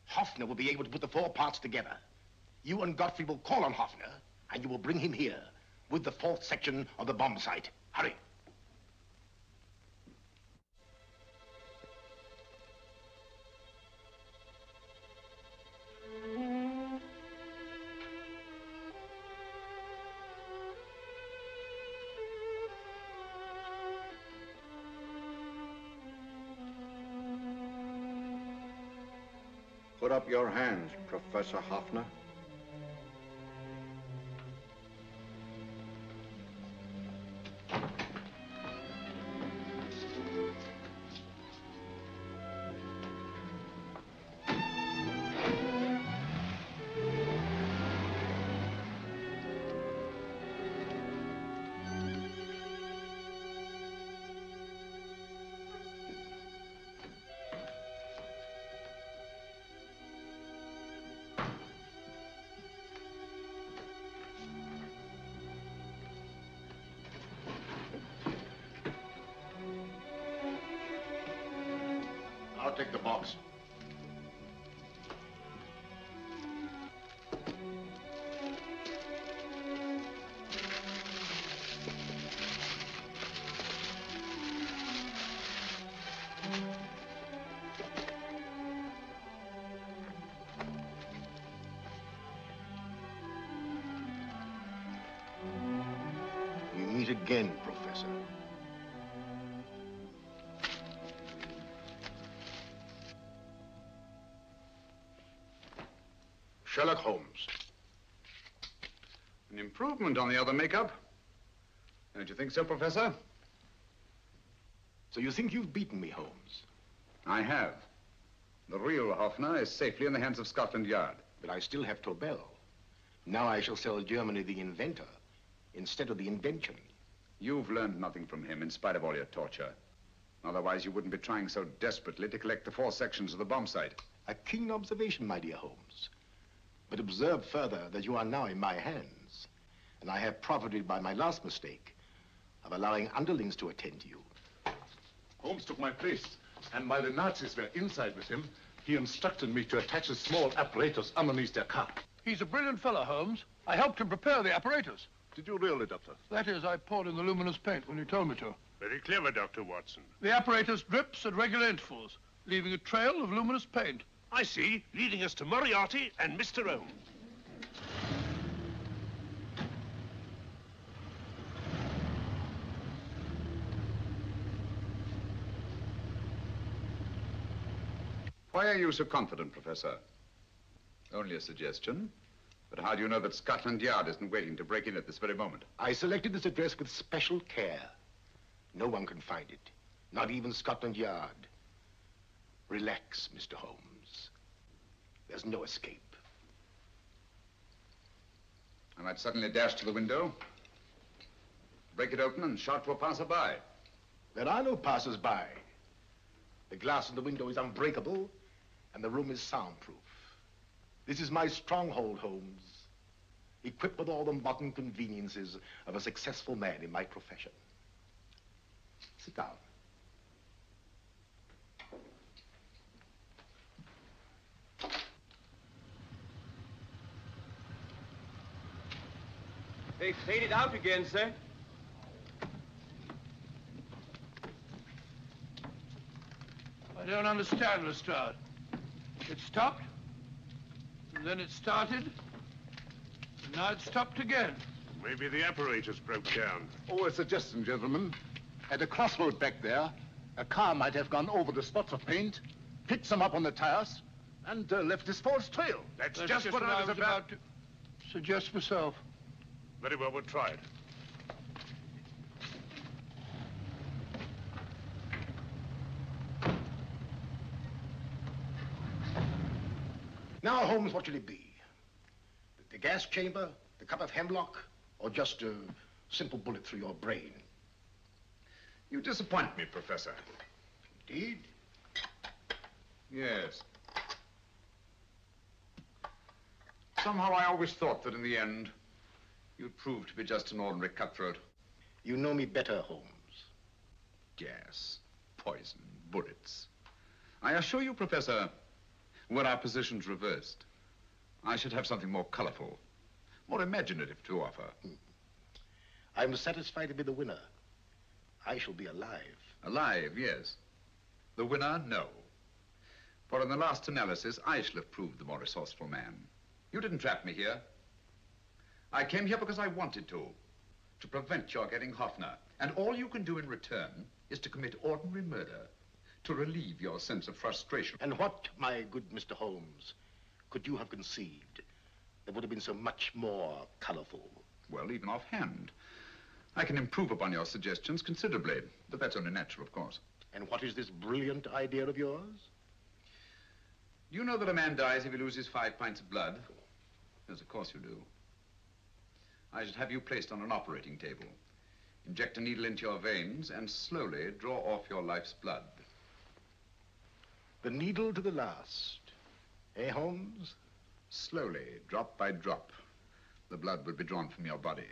Speaker 19: Hoffner will be able to put the 4 parts together. You and Godfrey will call on Hoffner, and you will bring him here with the 4th section of the bomb site. Hurry.
Speaker 11: Put up your hands, Professor Hoffner.
Speaker 19: I'll take the box. We meet again, Professor. Sherlock Holmes.
Speaker 3: An improvement on the other makeup. Don't you think so, Professor?
Speaker 19: So you think you've beaten me, Holmes?
Speaker 3: I have. The real Hoffner is safely in the hands of Scotland Yard.
Speaker 19: But I still have Tobel. Now I shall sell Germany the inventor instead of the invention.
Speaker 3: You've learned nothing from him in spite of all your torture. Otherwise, you wouldn't be trying so desperately to collect the 4 sections of the bomb site.
Speaker 19: A keen observation, my dear Holmes. But observe further that you are now in my hands, and I have profited by my last mistake of allowing underlings to attend to you.
Speaker 20: Holmes took my place, and while the Nazis were inside with him, he instructed me to attach a small apparatus underneath their car.
Speaker 7: He's a brilliant fellow, Holmes. I helped him prepare the apparatus.
Speaker 20: Did you really, Doctor?
Speaker 7: That is, I poured in the luminous paint when you told me to.
Speaker 15: Very clever, Dr. Watson.
Speaker 7: The apparatus drips at regular intervals, leaving a trail of luminous paint.
Speaker 15: I see, leading us to Moriarty and Mr. Holmes.
Speaker 3: Why are you so confident, Professor? Only a suggestion. But how do you know that Scotland Yard isn't waiting to break in at this very moment?
Speaker 19: I selected this address with special care. No one can find it, not even Scotland Yard. Relax, Mr. Holmes. There's no escape.
Speaker 3: I might suddenly dash to the window, break it open, and shout to a passerby.
Speaker 19: There are no passers-by. The glass in the window is unbreakable, and the room is soundproof. This is my stronghold, Holmes, equipped with all the modern conveniences of a successful man in my profession. Sit down.
Speaker 14: They faded out again, sir.
Speaker 7: I don't understand, Lestrade. It stopped, and then it started, and now it stopped again.
Speaker 15: Maybe the apparatus broke down.
Speaker 20: Oh, a suggestion, gentlemen. At a crossroad back there, a car might have gone over the spots of paint, picked them up on the tires, and left this false trail.
Speaker 15: That's just what I was about
Speaker 7: to suggest myself.
Speaker 15: Very well, we'll try it.
Speaker 19: Now, Holmes, what should it be? The gas chamber, the cup of hemlock, or just a simple bullet through your brain?
Speaker 3: You disappoint me, Professor.
Speaker 19: Indeed?
Speaker 3: Yes. Somehow I always thought that in the end, you'd prove to be just an ordinary cutthroat.
Speaker 19: You know me better, Holmes.
Speaker 3: Gas, poison, bullets. I assure you, Professor, were our positions reversed, I should have something more colorful, more imaginative to offer.
Speaker 19: I'm satisfied to be the winner. I shall be alive.
Speaker 3: Alive, yes. The winner, no. For in the last analysis, I shall have proved the more resourceful man. You didn't trap me here. I came here because I wanted to prevent your getting Hoffner. And all you can do in return is to commit ordinary murder,
Speaker 5: to relieve your sense of frustration.
Speaker 19: And what, my good Mr. Holmes, could you have conceived that would have been so much more colorful?
Speaker 5: Well, even offhand, I can improve upon your suggestions considerably, but that's only natural, of course.
Speaker 19: And what is this brilliant idea of yours?
Speaker 5: Do you know that a man dies if he loses 5 pints of blood? Yes, of course you do. I should have you placed on an operating table. Inject a needle into your veins and slowly draw off your life's blood.
Speaker 19: The needle to the last. Eh, Holmes?
Speaker 5: Slowly, drop by drop, the blood would be drawn from your body.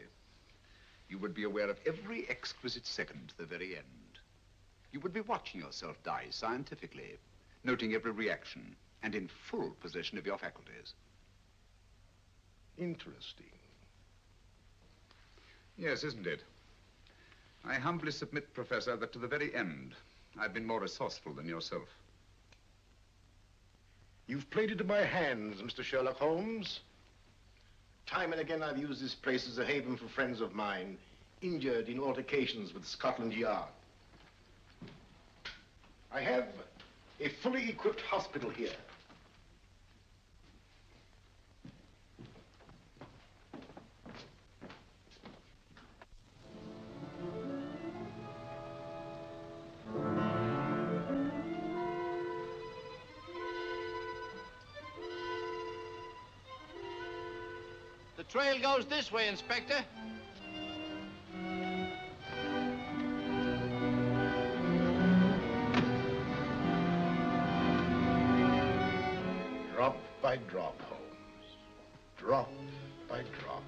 Speaker 5: You would be aware of every exquisite second to the very end. You would be watching yourself die scientifically, noting every reaction, and in full possession of your faculties.
Speaker 19: Interesting.
Speaker 5: Yes, isn't it? I humbly submit, Professor, that to the very end, I've been more resourceful than yourself.
Speaker 19: You've played into my hands, Mr. Sherlock Holmes. Time and again, I've used this place as a haven for friends of mine, injured in altercations with Scotland Yard. I have a fully equipped hospital here.
Speaker 21: The trail goes this way, Inspector.
Speaker 19: Drop by drop, Holmes. Drop by drop.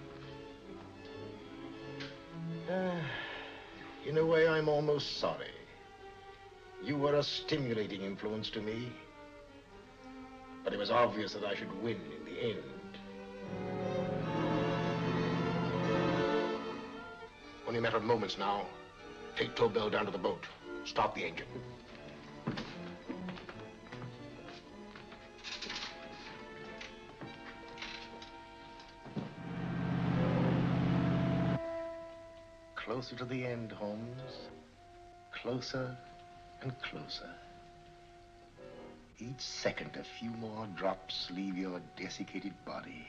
Speaker 19: In a way, I'm almost sorry. You were a stimulating influence to me. But it was obvious that I should win in the end. Only a matter of moments now. Take Tobel down to the boat. Stop the engine. Closer to the end, Holmes. Closer and closer. Each second, a few more drops leave your desiccated body.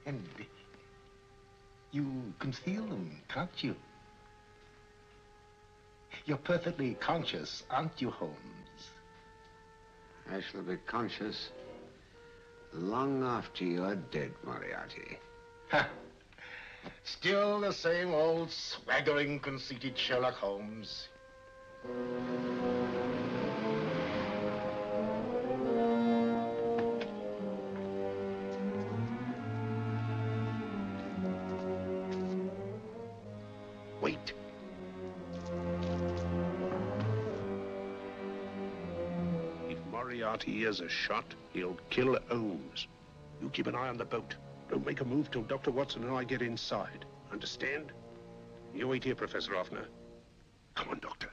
Speaker 19: And you can feel them, can't you? You're perfectly conscious, aren't you, Holmes?
Speaker 18: I shall be conscious long after you're dead, Moriarty.
Speaker 19: Ha! Still the same old swaggering, conceited Sherlock Holmes. Wait.
Speaker 15: If Moriarty hears a shot, he'll kill Holmes. You keep an eye on the boat. Don't make a move till Dr. Watson and I get inside. Understand? You wait here, Professor Offner. Come on, Doctor.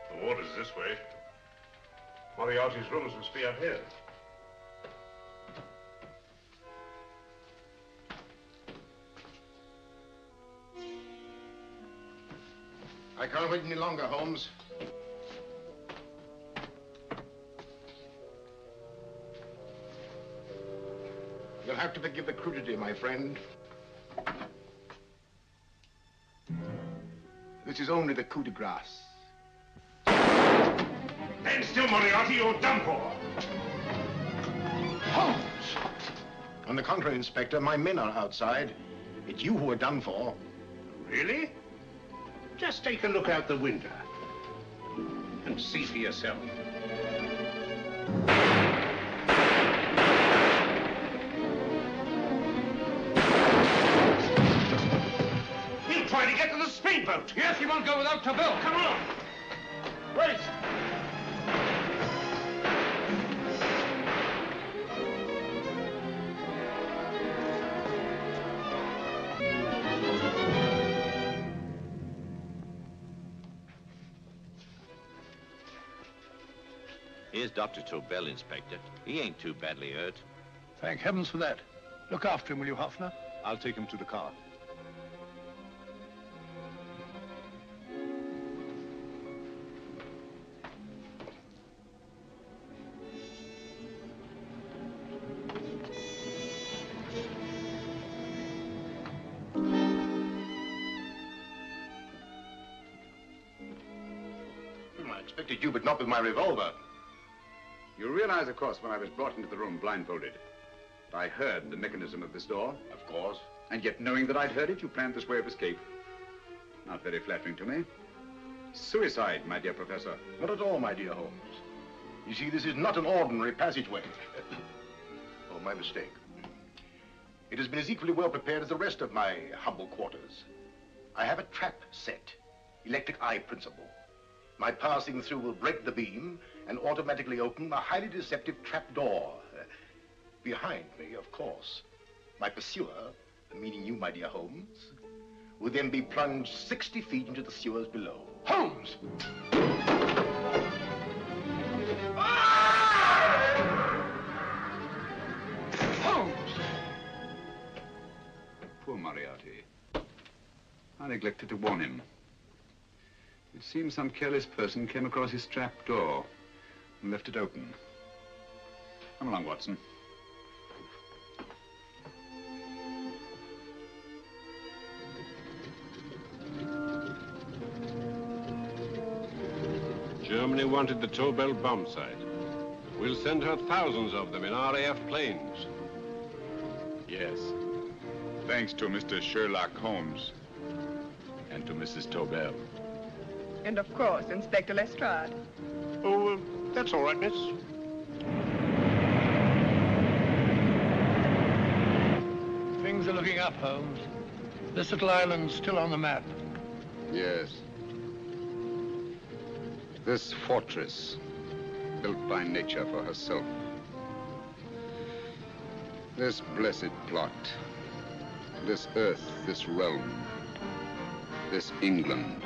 Speaker 3: The water's this way. Moriarty's rooms must be up here.
Speaker 19: I can't wait any longer, Holmes. You'll have to forgive the crudity, my friend. This is only the coup de grace.
Speaker 3: Stand still, Moriarty, you're done for.
Speaker 19: Holmes! On the contrary, Inspector, my men are outside. It's you who are done for.
Speaker 15: Really? Just take a look out the window and see for yourself.
Speaker 3: He'll try to get to the speedboat.
Speaker 7: Yes, he won't go without Tobel.
Speaker 3: Come on.
Speaker 7: Wait.
Speaker 14: Here's Dr. Tobel, Inspector. He ain't too badly hurt.
Speaker 7: Thank heavens for that. Look after him, will you, Hoffner?
Speaker 15: I'll take him to the car.
Speaker 19: I expected you, but not with my revolver.
Speaker 3: You realize, of course, when I was brought into the room blindfolded, I heard the mechanism of this door.
Speaker 19: Of course.
Speaker 3: And yet, knowing that I'd heard it, you planned this way of escape. Not very flattering to me. Suicide, my dear Professor.
Speaker 19: Not at all, my dear Holmes. You see, this is not an ordinary passageway. Oh, my mistake. It has been as equally well prepared as the rest of my humble quarters. I have a trap set, electric eye principle. My passing through will break the beam and automatically open a highly deceptive trap door. Behind me, of course, my pursuer, meaning you, my dear Holmes, will then be plunged 60 feet into the sewers below. Holmes! Holmes!
Speaker 3: Poor Moriarty. I neglected to warn him. It seems some careless person came across his trap door and left it open. Come along, Watson.
Speaker 15: Germany wanted the Tobel bomb site. We'll send her thousands of them in RAF planes.
Speaker 5: Yes. Thanks to Mr. Sherlock Holmes and to Mrs. Tobel.
Speaker 12: And of course, Inspector Lestrade.
Speaker 15: Oh, that's all right, miss.
Speaker 7: Things are looking up, Holmes. This little island's still on the map.
Speaker 3: Yes. This fortress, built by nature for herself. This blessed plot. This earth, this realm. This England.